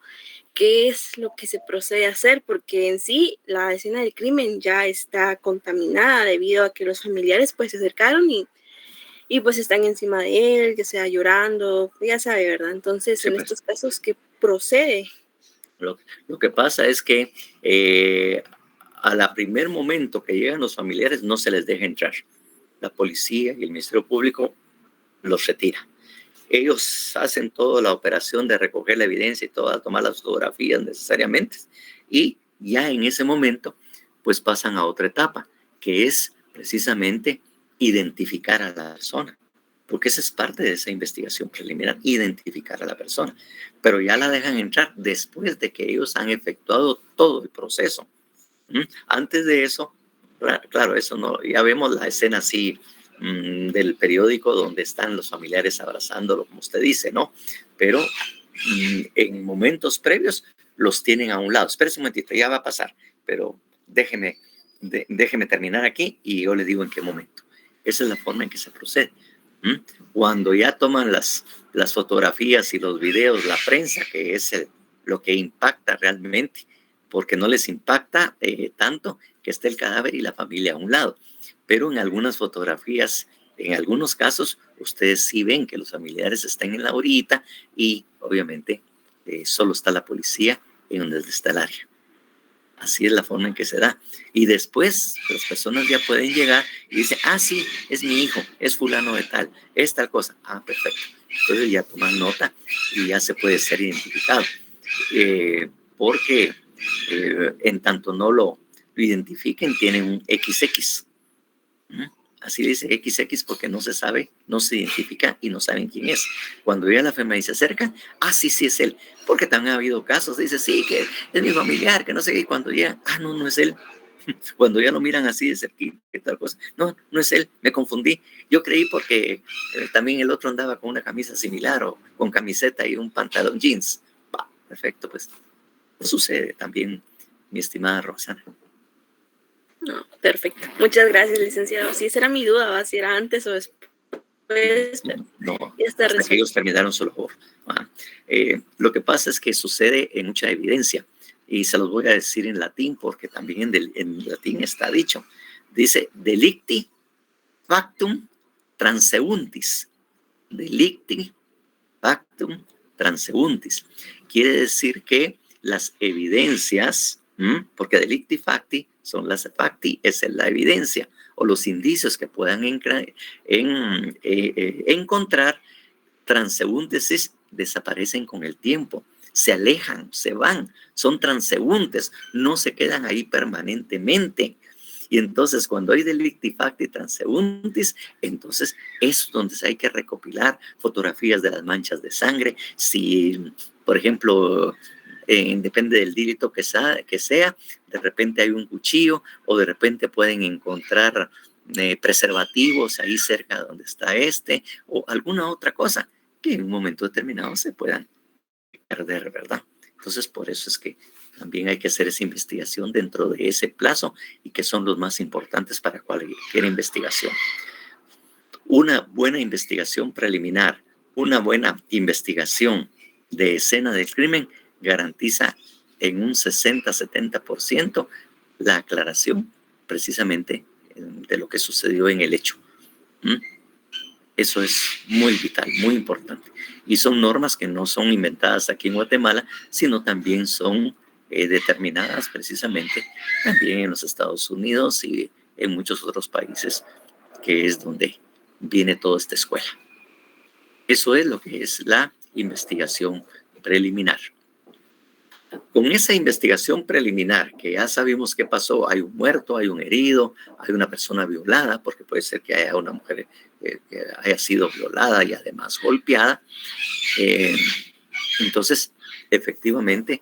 qué es lo que se procede a hacer, porque en sí la escena del crimen ya está contaminada debido a que los familiares pues se acercaron y pues están encima de él, ya sea llorando, ya sabe, ¿verdad? Entonces, sí, en estos casos, ¿qué procede? Lo que pasa es que a la primer momento que llegan los familiares no se les deja entrar. La policía y el Ministerio Público los retira. Ellos hacen toda la operación de recoger la evidencia y tomar las fotografías necesariamente. Y ya en ese momento, pues pasan a otra etapa, que es precisamente identificar a la persona. Porque esa es parte de esa investigación preliminar, identificar a la persona. Pero ya la dejan entrar después de que ellos han efectuado todo el proceso. Antes de eso, claro, eso no, ya vemos la escena así del periódico donde están los familiares abrazándolo, como usted dice, ¿no? Pero en momentos previos los tienen a un lado. Espérese un momentito, ya va a pasar, pero déjeme terminar aquí y yo le digo en qué momento. Esa es la forma en que se procede. Cuando ya toman las fotografías y los videos, la prensa, que es lo que impacta realmente, porque no les impacta tanto que esté el cadáver y la familia a un lado. Pero en algunas fotografías, en algunos casos, ustedes sí ven que los familiares están en la orillita y obviamente solo está la policía en donde está el área. Así es la forma en que se da. Y después las personas ya pueden llegar y dicen, sí, es mi hijo, es fulano de tal, es tal cosa. Perfecto. Entonces ya toman nota y ya se puede ser identificado. Porque en tanto no lo identifiquen, tienen un XX. Así dice XX porque no se sabe, no se identifica y no saben quién es. Cuando ya la enfermera se acerca, sí es él. Porque también ha habido casos, dice, sí, que es mi familiar, que no sé qué, y cuando llega, no es él. Cuando ya lo miran así de cerquita, tal cosa, no es él, me confundí. Yo creí porque también el otro andaba con una camisa similar o con camiseta y un pantalón jeans. Perfecto, pues sucede también, mi estimada Roxana. No, perfecto. Muchas gracias, licenciado. Sí, esa era mi duda, si era antes o después. No, hasta que ellos terminaron su labor. Lo que pasa es que sucede en mucha evidencia, y se los voy a decir en latín, porque también en latín está dicho. Dice, delicti factum transeuntis. Delicti factum transeuntis. Quiere decir que las evidencias, porque delicti facti son las facti, es la evidencia o los indicios que puedan encontrar, transeúntes desaparecen con el tiempo, se alejan, se van, son transeúntes, no se quedan ahí permanentemente. Y entonces cuando hay delicti facti transeuntis, entonces es donde hay que recopilar fotografías de las manchas de sangre. Si, por ejemplo, depende del delito que sea, de repente hay un cuchillo o de repente pueden encontrar preservativos ahí cerca donde está o alguna otra cosa que en un momento determinado se puedan perder, ¿verdad? Entonces, por eso es que también hay que hacer esa investigación dentro de ese plazo y que son los más importantes para cualquier investigación. Una buena investigación preliminar, una buena investigación de escena del crimen garantiza en un 60-70% la aclaración precisamente de lo que sucedió en el hecho. Eso es muy vital, muy importante. Y son normas que no son inventadas aquí en Guatemala, sino también son determinadas precisamente también en los Estados Unidos y en muchos otros países, que es donde viene toda esta escuela. Eso es lo que es la investigación preliminar. Con esa investigación preliminar, que ya sabemos qué pasó, hay un muerto, hay un herido, hay una persona violada, porque puede ser que haya una mujer que haya sido violada y además golpeada. Entonces, efectivamente,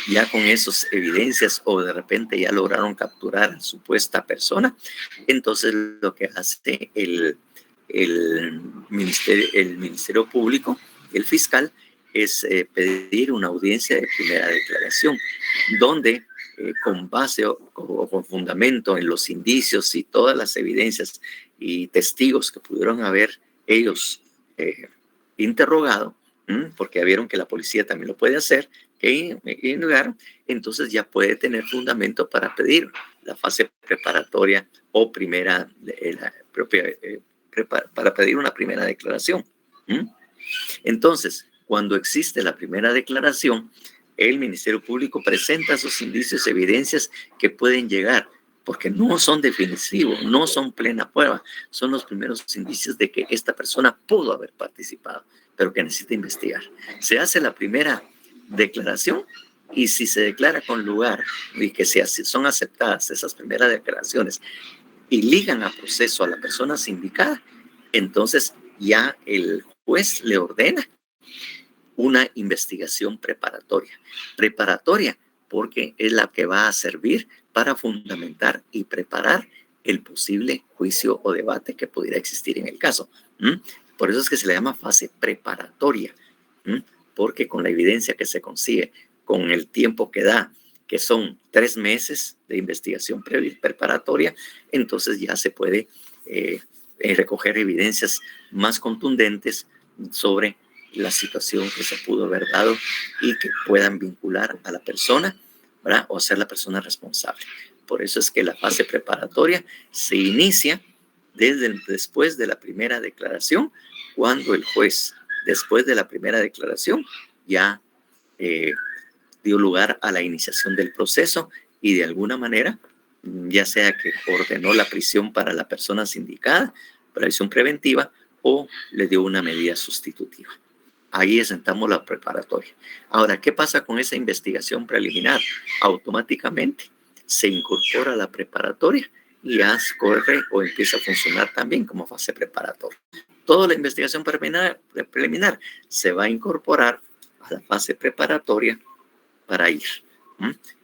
ya con esas evidencias o de repente ya lograron capturar a la supuesta persona, entonces lo que hace el Ministerio Público, el fiscal, es pedir una audiencia de primera declaración, donde con base o con fundamento en los indicios y todas las evidencias y testigos que pudieron haber ellos interrogado, porque vieron que la policía también lo puede hacer, entonces ya puede tener fundamento para pedir la fase preparatoria o primera, para pedir una primera declaración. Entonces, cuando existe la primera declaración, el Ministerio Público presenta sus indicios, evidencias que pueden llegar, porque no son definitivos, no son plena prueba, son los primeros indicios de que esta persona pudo haber participado, pero que necesita investigar. Se hace la primera declaración y si se declara con lugar y que son aceptadas esas primeras declaraciones y ligan a proceso a la persona sindicada, entonces ya el juez le ordena una investigación preparatoria. Preparatoria porque es la que va a servir para fundamentar y preparar el posible juicio o debate que pudiera existir en el caso. Por eso es que se le llama fase preparatoria, porque con la evidencia que se consigue, con el tiempo que da, que son 3 meses de investigación preparatoria, entonces ya se puede recoger evidencias más contundentes sobre la situación que se pudo haber dado y que puedan vincular a la persona, ¿verdad? O ser la persona responsable. Por eso es que la fase preparatoria se inicia después de la primera declaración, cuando el juez, después de la primera declaración, ya dio lugar a la iniciación del proceso y de alguna manera, ya sea que ordenó la prisión para la persona sindicada, prisión preventiva, o le dio una medida sustitutiva. Ahí asentamos la preparatoria. Ahora, ¿qué pasa con esa investigación preliminar? Automáticamente se incorpora la preparatoria y ya corre o empieza a funcionar también como fase preparatoria. Toda la investigación preliminar se va a incorporar a la fase preparatoria para ir.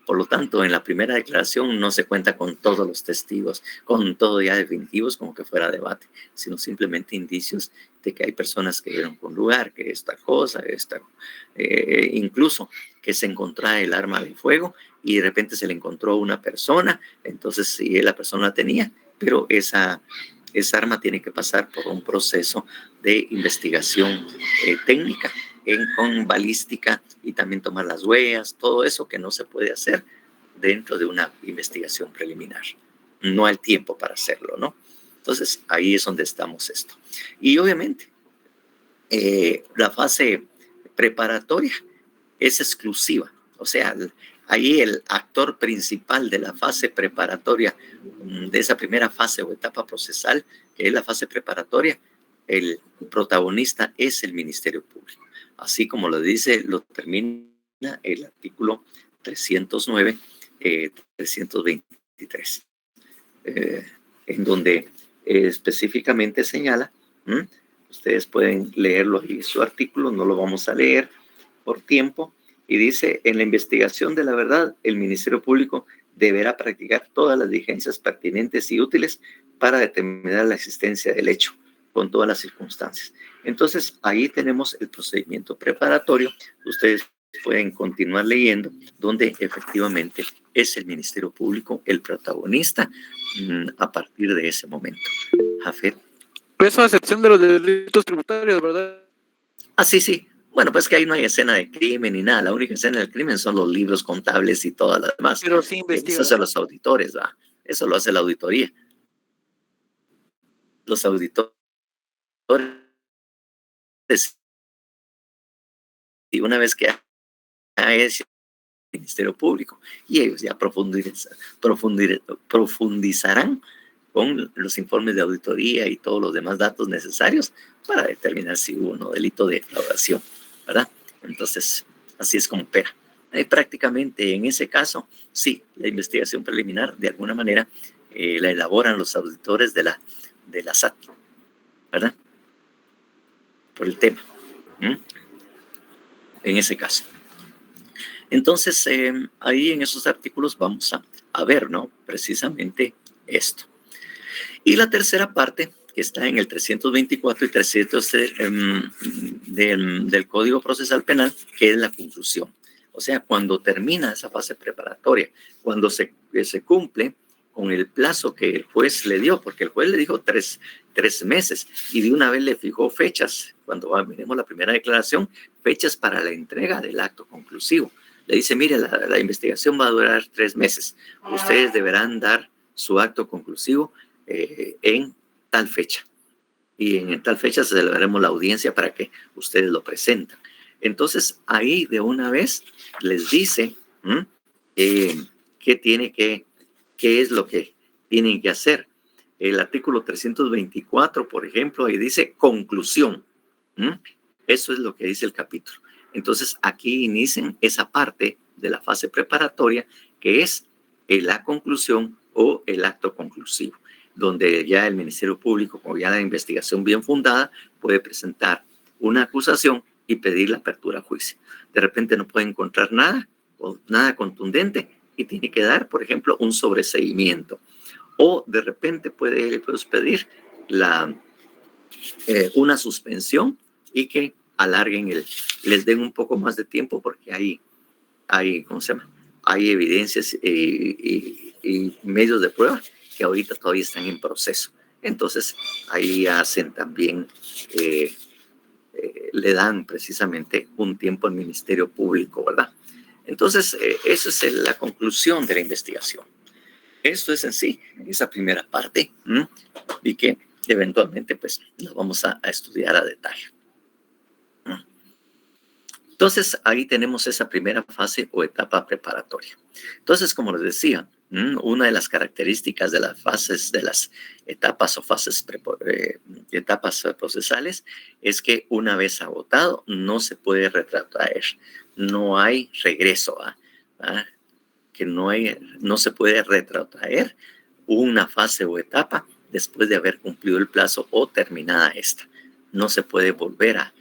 Por lo tanto, en la primera declaración no se cuenta con todos los testigos, con todo ya definitivos como que fuera debate, sino simplemente indicios de que hay personas que vieron con lugar, que esta cosa, incluso que se encontraba el arma de fuego y de repente se le encontró una persona, entonces sí, la persona la tenía, pero esa arma tiene que pasar por un proceso de investigación técnica, con balística y también tomar las huellas, todo eso que no se puede hacer dentro de una investigación preliminar. No hay tiempo para hacerlo, ¿no? Entonces, ahí es donde estamos esto. Y obviamente, la fase preparatoria es exclusiva. O sea, ahí el actor principal de la fase preparatoria, de esa primera fase o etapa procesal, que es la fase preparatoria, el protagonista es el Ministerio Público. Así como lo dice, lo termina el artículo 309, 323, en donde específicamente señala, ustedes pueden leerlo y su artículo, no lo vamos a leer por tiempo, y dice, en la investigación de la verdad, el Ministerio Público deberá practicar todas las diligencias pertinentes y útiles para determinar la existencia del hecho, con todas las circunstancias. Entonces, ahí tenemos el procedimiento preparatorio. Ustedes pueden continuar leyendo, donde efectivamente es el Ministerio Público el protagonista a partir de ese momento. Jafet. Eso a excepción de los delitos tributarios, ¿verdad? Ah, sí. Bueno, pues que ahí no hay escena de crimen ni nada. La única escena del crimen son los libros contables y todas las demás. Pero sí investiga. Eso hacen los auditores, ¿va? Eso lo hace la auditoría. Los auditores, y una vez que hay ese Ministerio Público, y ellos ya profundizarán con los informes de auditoría y todos los demás datos necesarios para determinar si hubo un delito de defraudación, ¿verdad? Entonces, así es como opera. Prácticamente en ese caso, sí, la investigación preliminar, de alguna manera, la elaboran los auditores de la SAT, ¿verdad? Por el tema. En ese caso. Entonces, ahí en esos artículos vamos a ver, ¿no? Precisamente esto. Y la tercera parte, que está en el 324 y 300 del Código Procesal Penal, que es la conclusión. O sea, cuando termina esa fase preparatoria, cuando se cumple con el plazo que el juez le dio, porque el juez le dijo tres meses y de una vez le fijó fechas, cuando miremos la primera declaración, fechas para la entrega del acto conclusivo. Le dice, mire, la investigación va a durar 3 meses. Ustedes deberán dar su acto conclusivo en tal fecha. Y en tal fecha celebraremos la audiencia para que ustedes lo presenten. Entonces, ahí de una vez les dice qué es lo que tienen que hacer. El artículo 324, por ejemplo, ahí dice conclusión. Eso es lo que dice el capítulo. Entonces, aquí inician esa parte de la fase preparatoria, que es la conclusión o el acto conclusivo, donde ya el Ministerio Público, con ya la investigación bien fundada, puede presentar una acusación y pedir la apertura a juicio. De repente no puede encontrar nada contundente y tiene que dar, por ejemplo, un sobreseimiento. O de repente puede pedir una suspensión y que alarguen les den un poco más de tiempo porque hay evidencias y medios de prueba que ahorita todavía están en proceso. Entonces, ahí hacen también, le dan precisamente un tiempo al Ministerio Público, ¿verdad? Entonces, esa es la conclusión de la investigación. Esto es en sí, esa primera parte, y que eventualmente, pues, la vamos a estudiar a detalle. Entonces, ahí tenemos esa primera fase o etapa preparatoria. Entonces, como les decía, una de las características de las fases, de las etapas o etapas procesales, es que una vez agotado, no se puede retrotraer. No hay regreso, que no se puede retrotraer una fase o etapa después de haber cumplido el plazo o terminada esta. No se puede volver a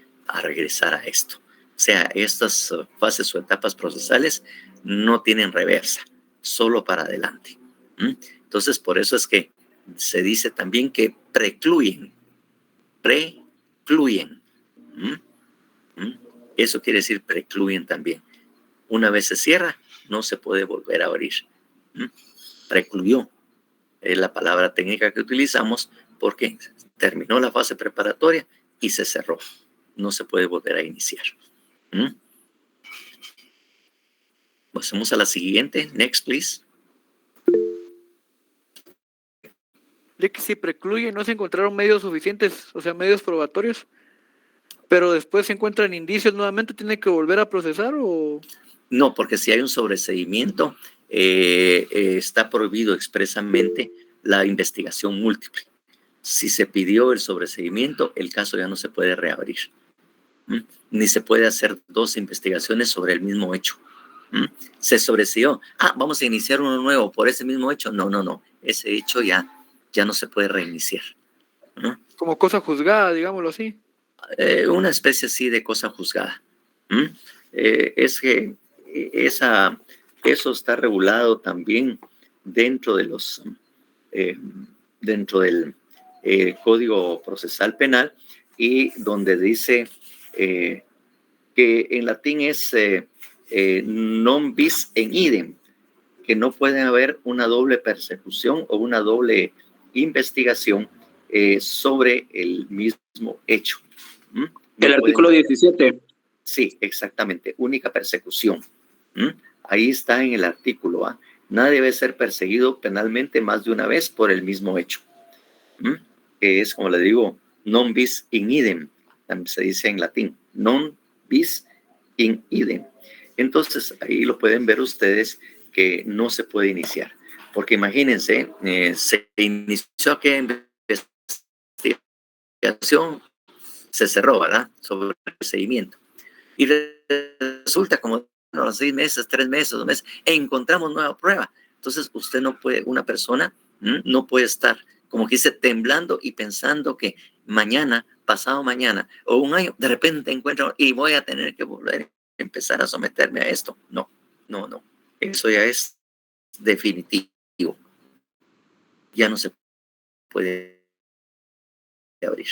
regresar a esto. O sea, estas fases o etapas procesales no tienen reversa, solo para adelante. Entonces, por eso es que se dice también que precluyen. Eso quiere decir precluyen también. Una vez se cierra, no se puede volver a abrir. Precluyó es la palabra técnica que utilizamos porque terminó la fase preparatoria y se cerró. No se puede volver a iniciar. Pasemos a la siguiente. Next, please. De que si precluye no se encontraron medios suficientes, o sea, medios probatorios, pero después se encuentran indicios nuevamente, ¿tiene que volver a procesar o...? No, porque si hay un sobreseimiento, está prohibido expresamente la investigación múltiple. Si se pidió el sobreseimiento, el caso ya no se puede reabrir. Ni se puede hacer dos investigaciones sobre el mismo hecho. Se sobreseyó. Vamos a iniciar uno nuevo por ese mismo hecho. No. Ese hecho ya no se puede reiniciar. Como cosa juzgada, digámoslo así. Una especie así de cosa juzgada. Es que eso está regulado también dentro de los dentro del Código Procesal Penal, y donde dice que en latín es non bis in idem, que no puede haber una doble persecución o una doble investigación sobre el mismo hecho. El artículo 17. Sí, exactamente, única persecución. Ahí está en el artículo. Nadie debe ser perseguido penalmente más de una vez por el mismo hecho. Que es, como le digo, non bis in idem, se dice en latín, non bis in idem. Entonces, ahí lo pueden ver ustedes que no se puede iniciar. Porque imagínense, se inició aquella investigación, se cerró, ¿verdad? Sobre el procedimiento. Y resulta como a los 6 meses, 3 meses, 2 meses, encontramos nueva prueba. Entonces, usted no puede, una persona no puede estar, como que dice, temblando y pensando que mañana, pasado mañana, o un año, de repente encuentro y voy a tener que volver a empezar a someterme a esto. No. Eso ya es definitivo. Ya no se puede abrir.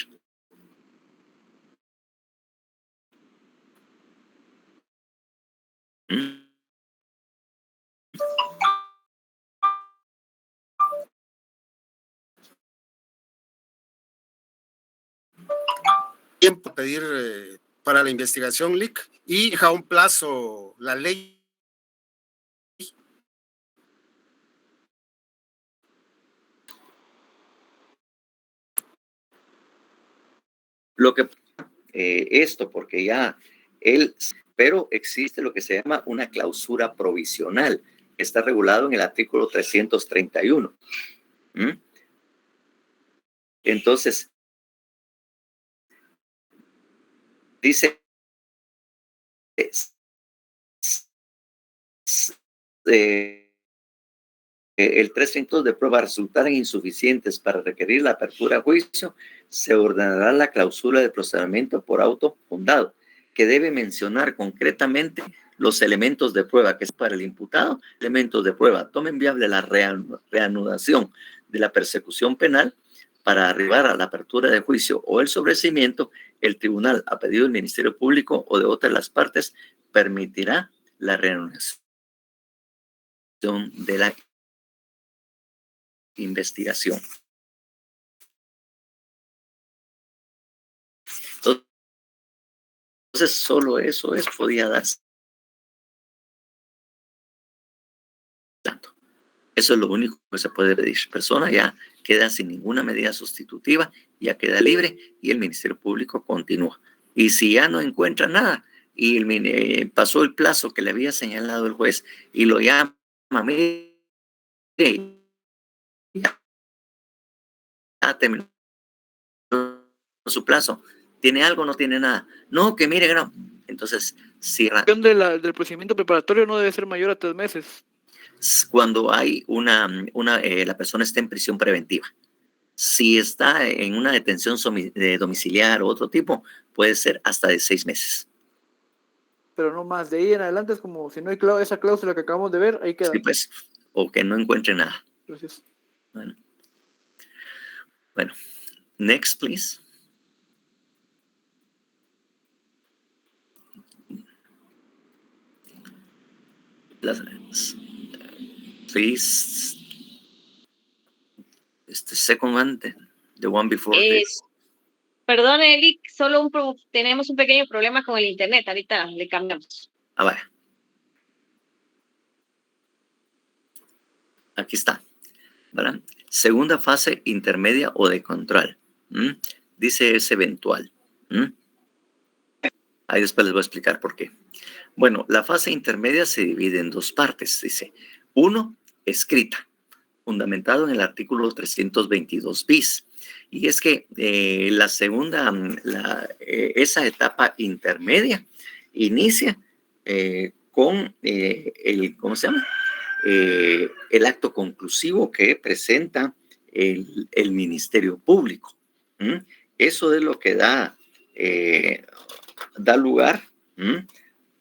Tiempo pedir para la investigación LIC y deja un plazo la ley. Lo que esto, porque ya pero existe lo que se llama una clausura provisional, que está regulado en el artículo 331. Entonces, dice el 300 de prueba resultaren insuficientes para requerir la apertura a juicio, se ordenará la clausura de procedimiento por auto fundado, que debe mencionar concretamente los elementos de prueba que es para el imputado, elementos de prueba. Tomen viable la reanudación de la persecución penal para arribar a la apertura de juicio o el sobreseimiento. El tribunal, a pedido del Ministerio Público o de otra de las partes, permitirá la reanudación de la investigación. Entonces, solo eso podía darse. Eso es lo único que se puede pedir. Persona ya queda sin ninguna medida sustitutiva, ya queda libre y el Ministerio Público continúa. Y si ya no encuentra nada, y pasó el plazo que le había señalado el juez y lo llama, mire, ya terminó su plazo, ¿tiene algo o no tiene nada? No, que mire que no. Entonces, cierra. Del procedimiento preparatorio no debe ser mayor a 3 meses. Cuando hay la persona está en prisión preventiva. Si está en una detención domiciliar o otro tipo, puede ser hasta de 6 meses. Pero no más, de ahí en adelante es como si no hay esa cláusula que acabamos de ver, ahí queda. Sí, pues, o que no encuentre nada. Gracias. Bueno, next, please. Please. Second one, the one before this. Perdón, Eric, tenemos un pequeño problema con el internet. Ahorita le cambiamos. Vaya. Aquí está, ¿verdad? Segunda fase intermedia o de control. Dice es eventual. Ahí después les voy a explicar por qué. Bueno, la fase intermedia se divide en 2 partes, dice. 1, escrita, fundamentado en el artículo 322 bis. Y es que la segunda, esa etapa intermedia inicia con ¿cómo se llama? El acto conclusivo que presenta el Ministerio Público. Eso es lo que da lugar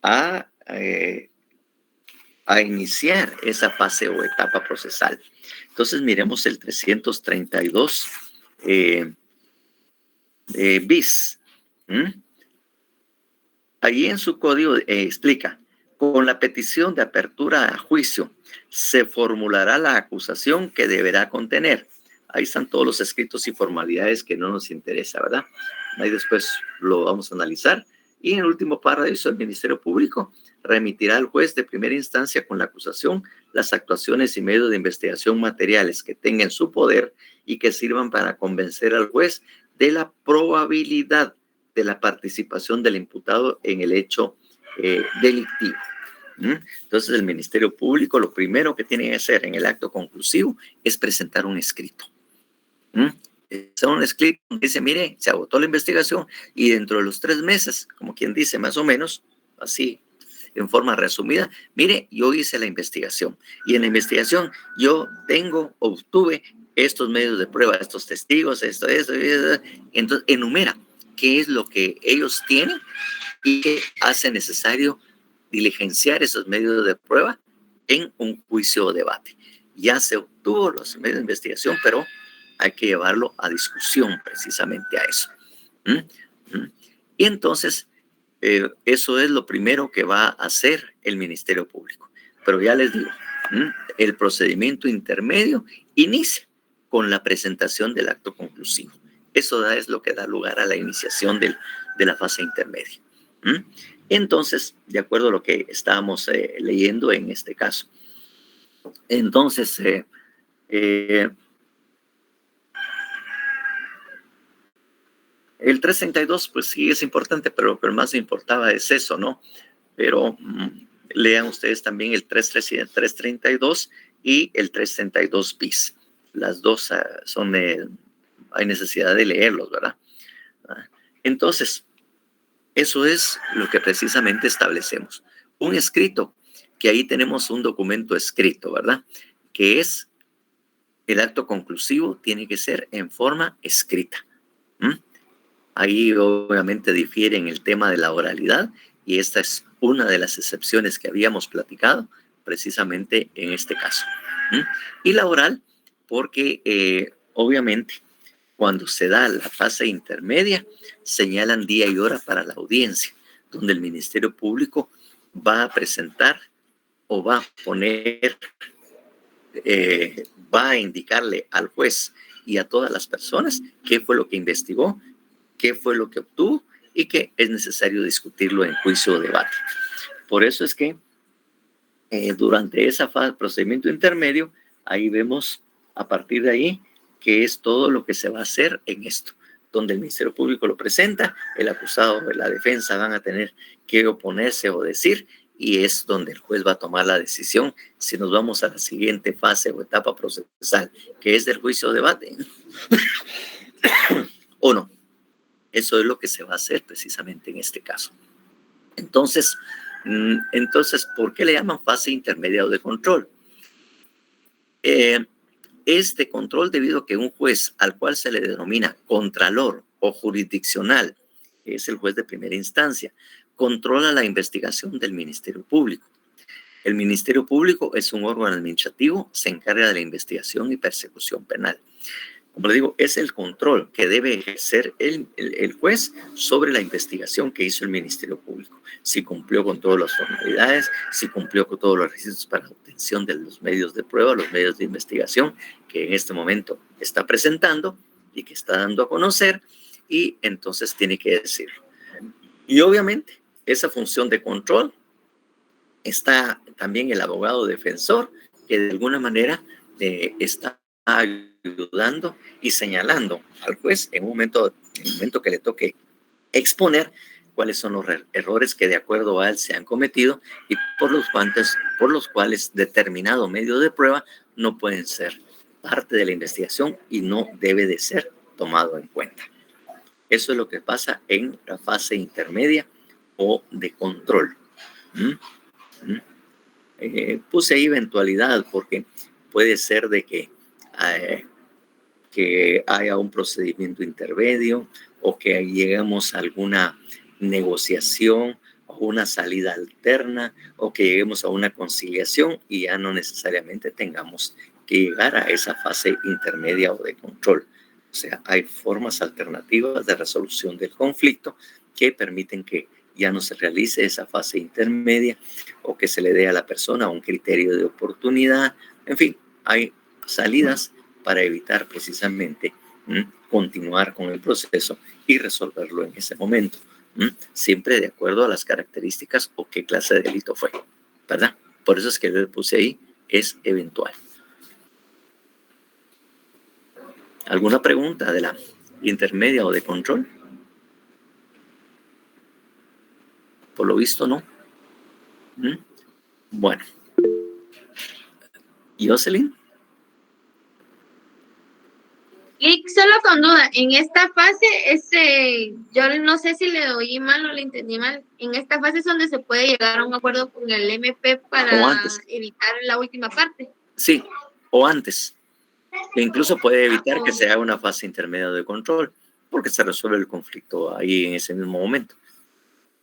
a iniciar esa fase o etapa procesal. Entonces miremos el 332 bis. Allí en su código explica: con la petición de apertura a juicio se formulará la acusación que deberá contener. Ahí están todos los escritos y formalidades que no nos interesa, ¿verdad? Ahí después lo vamos a analizar. Y en el último párrafo, el Ministerio Público remitirá al juez de primera instancia con la acusación las actuaciones y medios de investigación materiales que tenga en su poder y que sirvan para convencer al juez de la probabilidad de la participación del imputado en el hecho delictivo. Entonces, el Ministerio Público lo primero que tiene que hacer en el acto conclusivo es presentar un escrito. Un escrito que dice, mire, se agotó la investigación y dentro de los 3 meses, como quien dice, más o menos, así, en forma resumida, mire, yo hice la investigación y en la investigación yo obtuve estos medios de prueba, estos testigos, esto. Entonces, enumera qué es lo que ellos tienen y qué hace necesario diligenciar esos medios de prueba en un juicio o debate. Ya se obtuvo los medios de investigación, pero hay que llevarlo a discusión precisamente a eso. Y entonces, eso es lo primero que va a hacer el Ministerio Público. Pero ya les digo, el procedimiento intermedio inicia con la presentación del acto conclusivo. Eso es lo que da lugar a la iniciación de la fase intermedia. Entonces, de acuerdo a lo que estábamos leyendo en este caso. Entonces, el 332, pues sí es importante, pero lo que más me importaba es eso, ¿no? Pero lean ustedes también el 332 y el 332 bis. Las dos hay necesidad de leerlos, ¿verdad? Entonces, eso es lo que precisamente establecemos. Un escrito, que ahí tenemos un documento escrito, ¿verdad? Que es el acto conclusivo, tiene que ser en forma escrita. Ahí obviamente difiere en el tema de la oralidad y esta es una de las excepciones que habíamos platicado precisamente en este caso. Y la oral, porque obviamente cuando se da la fase intermedia, señalan día y hora para la audiencia, donde el Ministerio Público va a presentar o va a poner, va a indicarle al juez y a todas las personas qué fue lo que investigó, qué fue lo que obtuvo y que es necesario discutirlo en juicio o debate. Por eso es que durante esa fase, procedimiento intermedio, ahí vemos a partir de ahí qué es todo lo que se va a hacer en esto. donde el Ministerio Público lo presenta, el acusado o la defensa van a tener que oponerse o decir, y es donde el juez va a tomar la decisión si nos vamos a la siguiente fase o etapa procesal, que es del juicio o debate, o no. Eso es lo que se va a hacer precisamente en este caso. Entonces, ¿por qué le llaman fase intermedia o de control? Es de control debido a que un juez al cual se le denomina contralor o jurisdiccional, que es el juez de primera instancia, controla la investigación del Ministerio Público. El Ministerio Público es un órgano administrativo, se encarga de la investigación y persecución penal. Como le digo, es el control que debe ejercer el juez sobre la investigación que hizo el Ministerio Público. Si cumplió con todas las formalidades, si cumplió con todos los requisitos para la obtención de los medios de prueba, los medios de investigación que en este momento está presentando y que está dando a conocer, y entonces tiene que decirlo. Y obviamente, esa función de control está también el abogado defensor, que de alguna manera está ayudando y señalando al juez en un momento que le toque exponer cuáles son los errores que de acuerdo a él se han cometido y por los cuales determinado medio de prueba no pueden ser parte de la investigación y no debe de ser tomado en cuenta. Eso es lo que pasa en la fase intermedia o de control. Puse ahí eventualidad porque puede ser de que haya un procedimiento intermedio o que lleguemos a alguna negociación o una salida alterna o que lleguemos a una conciliación y ya no necesariamente tengamos que llegar a esa fase intermedia o de control. O sea, hay formas alternativas de resolución del conflicto que permiten que ya no se realice esa fase intermedia o que se le dé a la persona un criterio de oportunidad. En fin, hay salidas para evitar precisamente continuar con el proceso y resolverlo en ese momento, siempre de acuerdo a las características o qué clase de delito fue, ¿verdad? Por eso es que le puse ahí, es eventual. ¿Alguna pregunta de la intermedia o de control? Por lo visto, no. Bueno. ¿Jocelyn? Lick, solo con duda, en esta fase, yo no sé si le oí mal o le entendí mal, en esta fase es donde se puede llegar a un acuerdo con el MP para evitar la última parte. Sí, o antes. Que incluso puede evitar que se haga una fase intermedia de control, porque se resuelve el conflicto ahí en ese mismo momento.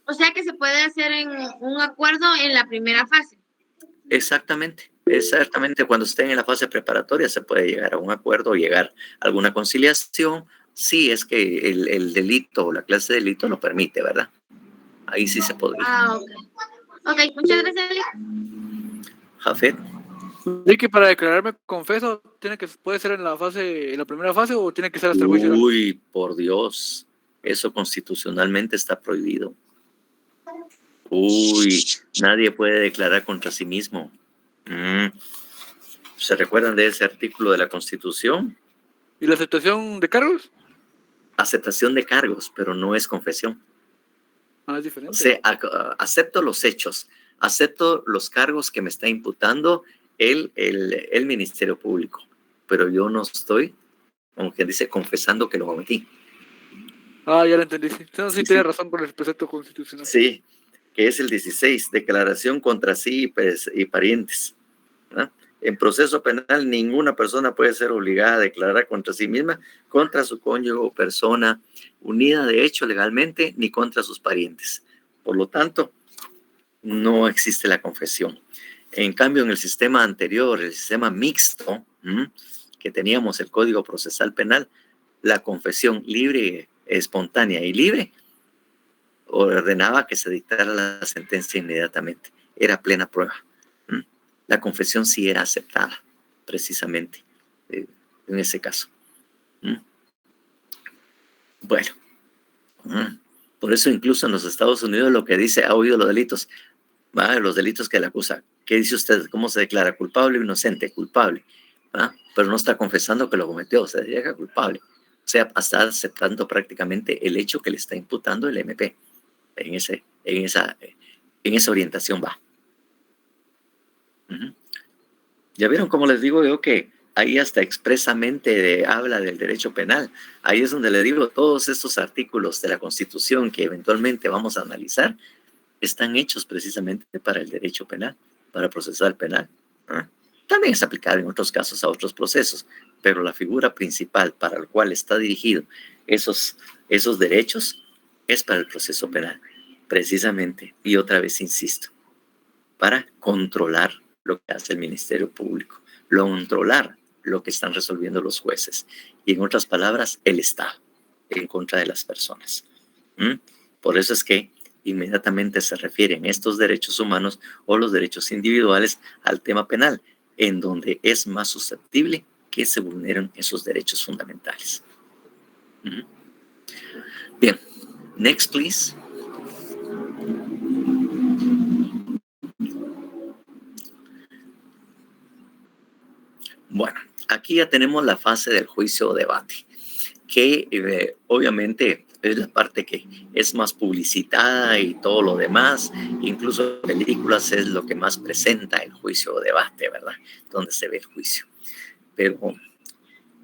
O sea que se puede hacer un acuerdo en la primera fase. Exactamente. Cuando estén en la fase preparatoria se puede llegar a un acuerdo o llegar a alguna conciliación si es que el delito o la clase de delito lo permite, ¿verdad? Ahí sí se podría. Ok, muchas gracias, Lick. Jafet. Lick, para declararme confeso, ¿puede ser en la primera fase o tiene que ser hasta el juicio? Uy, por Dios, eso constitucionalmente está prohibido. Uy, nadie puede declarar contra sí mismo. ¿Se recuerdan de ese artículo de la Constitución? ¿Y la aceptación de cargos? Aceptación de cargos, pero no es confesión. Es diferente. Acepto los hechos, acepto los cargos que me está imputando el Ministerio Público, pero yo no estoy, como quien dice, confesando que lo cometí. Ya lo entendí. Sí, tiene razón con el precepto constitucional. Sí, que es el 16, declaración contra sí y parientes. ¿No? En proceso penal, ninguna persona puede ser obligada a declarar contra sí misma, contra su cónyuge o persona unida de hecho legalmente, ni contra sus parientes. Por lo tanto, no existe la confesión. En cambio, en el sistema anterior, el sistema mixto, que teníamos el Código Procesal Penal, la confesión libre, espontánea y libre, ordenaba que se dictara la sentencia inmediatamente. Era plena prueba. La confesión sí era aceptada, precisamente, en ese caso. Bueno, por eso incluso en los Estados Unidos lo que dice, ha oído los delitos, los delitos que le acusa. ¿Qué dice usted? ¿Cómo se declara? ¿Culpable o inocente? Culpable. Pero no está confesando que lo cometió, se llega culpable. sea, está aceptando prácticamente el hecho que le está imputando el MP. En esa orientación va. Ya vieron, como les digo yo, que ahí hasta expresamente habla del derecho penal. Ahí es donde le digo, todos estos artículos de la Constitución que eventualmente vamos a analizar están hechos precisamente para el derecho penal, para procesar penal. También es aplicable en otros casos a otros procesos, pero la figura principal para la cual está dirigido esos derechos es para el proceso penal, precisamente, y otra vez insisto, para controlar lo que hace el Ministerio Público, controlar lo que están resolviendo los jueces, y en otras palabras, el Estado, en contra de las personas. Por eso es que inmediatamente se refieren estos derechos humanos o los derechos individuales al tema penal, en donde es más susceptible que se vulneren esos derechos fundamentales. Bien, next please. Bueno, aquí ya tenemos la fase del juicio o debate, que obviamente es la parte que es más publicitada y todo lo demás, incluso películas es lo que más presenta el juicio o debate, ¿verdad? Donde se ve el juicio. Pero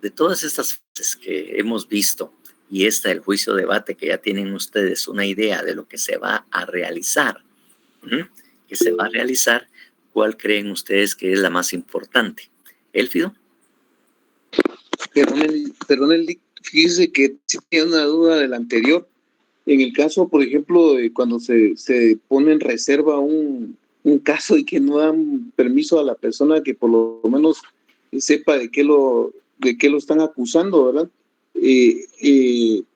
de todas estas fases que hemos visto y esta del juicio o debate, que ya tienen ustedes una idea de lo que se va a realizar, ¿cuál creen ustedes que es la más importante? ¿Élfido? Perdón, fíjese que sí tenía una duda del anterior. En el caso, por ejemplo, de cuando se pone en reserva un caso y que no dan permiso a la persona que por lo menos sepa de qué lo están acusando, ¿verdad?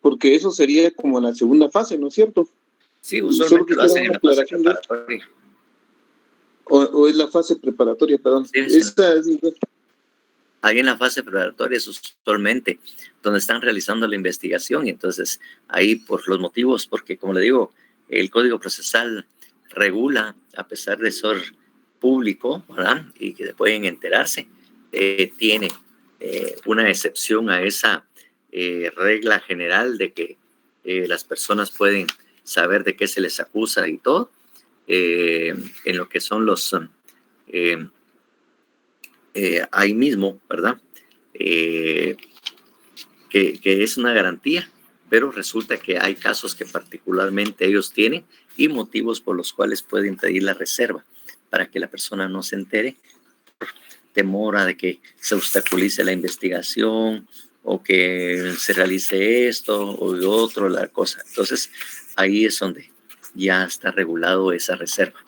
Porque eso sería como en la segunda fase, ¿no es cierto? Sí, usualmente lo hacen en la fase preparatoria. O es la fase preparatoria, perdón. Sí, ahí en la fase preparatoria es usualmente donde están realizando la investigación, y entonces ahí por los motivos, porque como le digo, el Código Procesal regula, a pesar de ser público, ¿verdad? Y que pueden enterarse, tiene una excepción a esa regla general de que las personas pueden saber de qué se les acusa y todo, en lo que son los... ahí mismo, ¿verdad? Que es una garantía, pero resulta que hay casos que particularmente ellos tienen y motivos por los cuales pueden pedir la reserva para que la persona no se entere por temor a de que se obstaculice la investigación o que se realice esto o lo otro, la cosa. Entonces, ahí es donde ya está regulado esa reserva.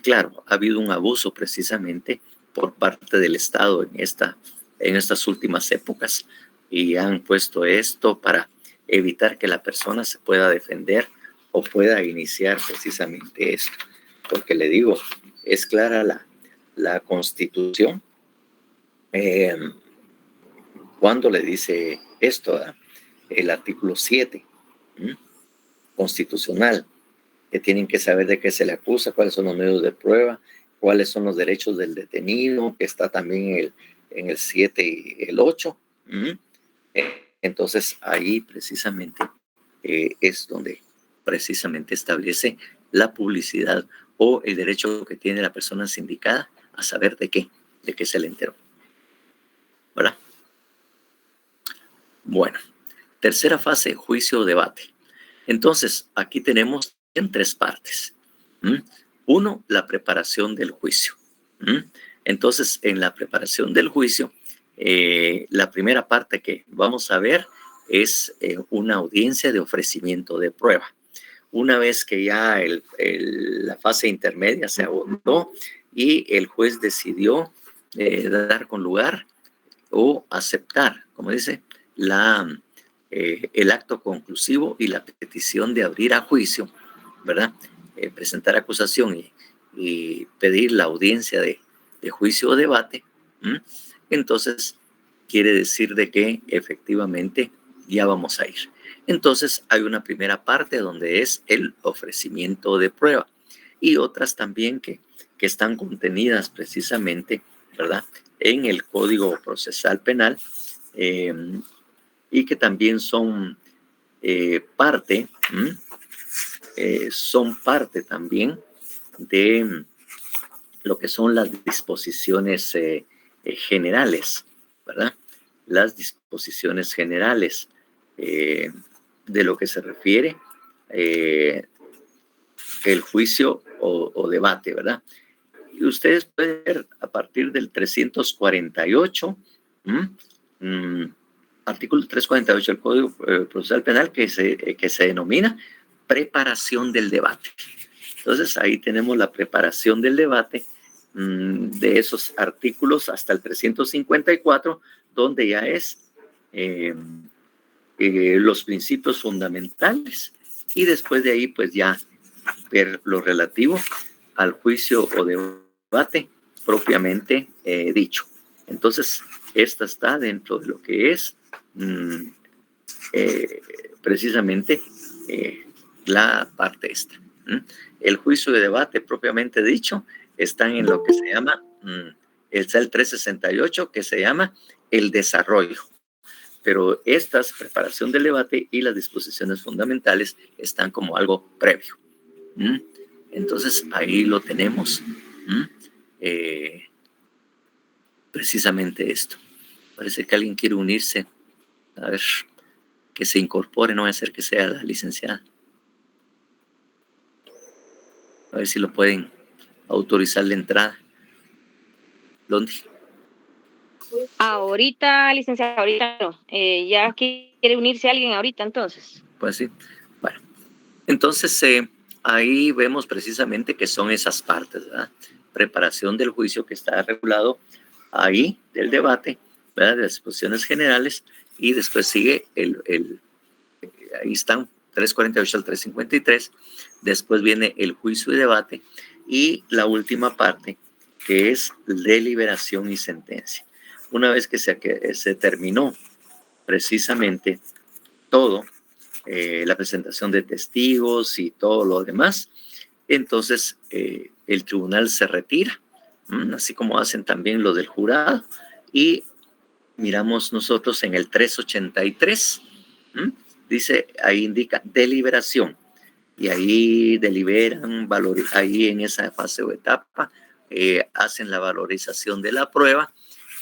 Claro, ha habido un abuso precisamente por parte del Estado en estas últimas épocas, y han puesto esto para evitar que la persona se pueda defender o pueda iniciar precisamente esto. Porque le digo, es clara la Constitución cuando le dice esto, el artículo 7 constitucional, que tienen que saber de qué se le acusa, cuáles son los medios de prueba, cuáles son los derechos del detenido, que está también en el 7 y el 8. Entonces, ahí precisamente es donde precisamente establece la publicidad o el derecho que tiene la persona sindicada a saber de qué se le enteró. ¿Verdad? Bueno, tercera fase, juicio o debate. Entonces, aquí tenemos en 3 partes. Uno, la preparación del juicio. Entonces, en la preparación del juicio, la primera parte que vamos a ver es una audiencia de ofrecimiento de prueba. Una vez que ya la fase intermedia se abordó y el juez decidió dar con lugar o aceptar, como dice, el acto conclusivo y la petición de abrir a juicio, ¿verdad? Presentar acusación y pedir la audiencia de juicio o debate, entonces quiere decir de que efectivamente ya vamos a ir. Entonces hay una primera parte donde es el ofrecimiento de prueba y otras también que están contenidas precisamente, ¿verdad?, en el Código Procesal Penal, y que también son parte también de lo que son las disposiciones generales, ¿verdad? Las disposiciones generales de lo que se refiere el juicio o debate, ¿verdad? Y ustedes pueden ver a partir del 348, artículo 348 del Código Procesal Penal, que se denomina preparación del debate. Entonces, ahí tenemos la preparación del debate de esos artículos hasta el 354, donde ya es los principios fundamentales, y después de ahí, pues ya ver lo relativo al juicio o debate propiamente dicho. Entonces, esta está dentro de lo que es precisamente la parte esta. El juicio de debate propiamente dicho están en lo que se llama, está el 368, que se llama el desarrollo. Pero estas, preparación del debate y las disposiciones fundamentales, están como algo previo. Entonces, ahí lo tenemos. Precisamente esto. Parece que alguien quiere unirse. A ver, que se incorpore, no va a ser que sea la licenciada. A ver si lo pueden autorizar la entrada. ¿Dónde? Ahorita, licenciada, ahorita no. ¿Ya quiere unirse alguien ahorita entonces? Pues sí. Bueno, entonces ahí vemos precisamente que son esas partes, ¿verdad? Preparación del juicio, que está regulado ahí, del debate, ¿verdad? De las disposiciones generales, y después sigue ahí están 348 al 353, después viene el juicio y debate, y la última parte, que es deliberación y sentencia. Una vez que se terminó precisamente todo, la presentación de testigos y todo lo demás, entonces el tribunal se retira, así como hacen también lo del jurado, y miramos nosotros en el 383, dice, ahí indica deliberación, y ahí deliberan, ahí en esa fase o etapa, hacen la valorización de la prueba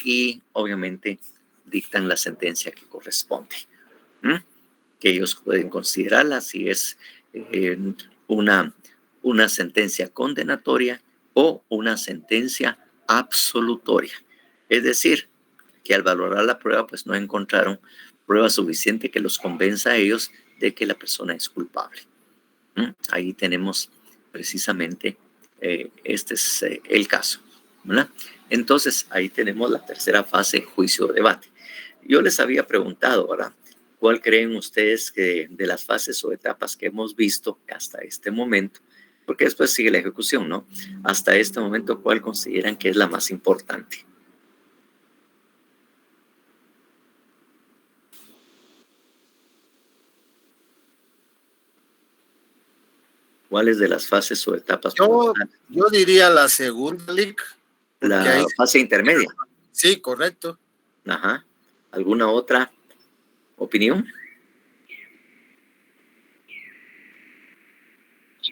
y obviamente dictan la sentencia que corresponde, que ellos pueden considerarla si es una sentencia condenatoria o una sentencia absolutoria. Es decir, que al valorar la prueba, pues no encontraron prueba suficiente que los convenza a ellos de que la persona es culpable. Ahí tenemos precisamente, este es el caso, ¿verdad? Entonces, ahí tenemos la tercera fase, juicio o debate. Yo les había preguntado, ¿verdad? ¿Cuál creen ustedes que de las fases o etapas que hemos visto hasta este momento, porque después sigue la ejecución, ¿no? Hasta este momento, ¿cuál consideran que es la más importante? ¿Cuáles de las fases o etapas? Yo diría la segunda, Lick. La fase intermedia. Sí, correcto. Ajá. ¿Alguna otra opinión?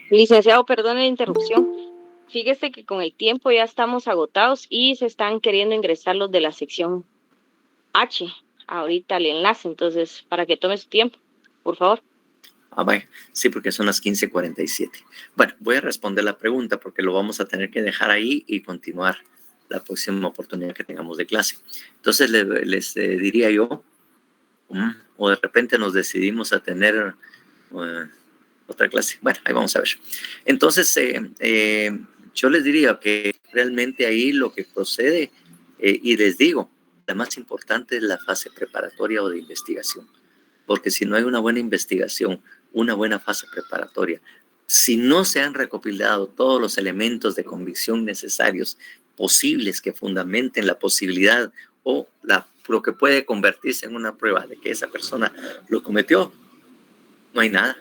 Licenciado, perdone la interrupción. Fíjese que con el tiempo ya estamos agotados y se están queriendo ingresar los de la sección H. Ahorita el enlace, entonces, para que tome su tiempo, por favor. Vaya. Sí, porque son las 15:47. Bueno, voy a responder la pregunta porque lo vamos a tener que dejar ahí y continuar la próxima oportunidad que tengamos de clase. Entonces, les diría yo, o de repente nos decidimos a tener otra clase. Bueno, ahí vamos a ver. Entonces, yo les diría que realmente ahí lo que procede, y les digo, la más importante es la fase preparatoria o de investigación. Porque si no hay una buena investigación, una buena fase preparatoria, si no se han recopilado todos los elementos de convicción necesarios, posibles, que fundamenten la posibilidad o lo que puede convertirse en una prueba de que esa persona lo cometió, no hay nada.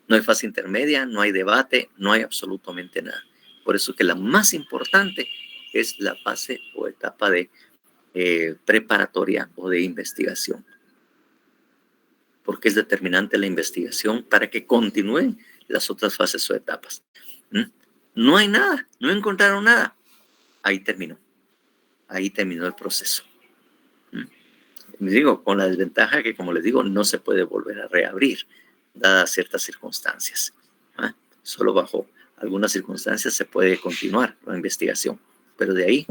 No hay fase intermedia, no hay debate, no hay absolutamente nada. Por eso que la más importante es la fase o etapa de preparatoria o de investigación. Porque es determinante la investigación para que continúen las otras fases o etapas. No hay nada, no encontraron nada. Ahí terminó el proceso. Les digo, con la desventaja que, como les digo, no se puede volver a reabrir, dadas ciertas circunstancias. Solo bajo algunas circunstancias se puede continuar la investigación, pero de ahí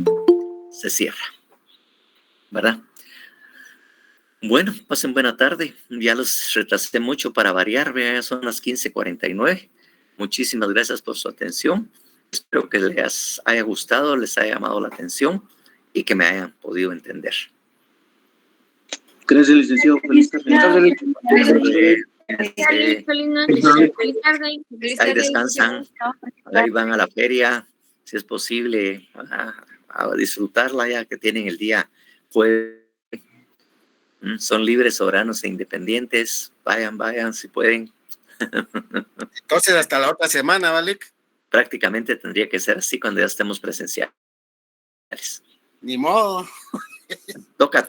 se cierra, ¿verdad? Bueno, pasen buena tarde. Ya los retrasé mucho para variar, ya son las 15:49. Muchísimas gracias por su atención. Espero que les haya gustado, les haya llamado la atención y que me hayan podido entender. Gracias, licenciado. Feliz tarde. Ahí descansan, ahí van a la feria, si es posible, a disfrutarla ya que tienen el día jueves. Son libres, soberanos e independientes. Vayan si pueden. Entonces, hasta la otra semana, ¿vale? Prácticamente tendría que ser así cuando ya estemos presenciales. Ni modo. Toca.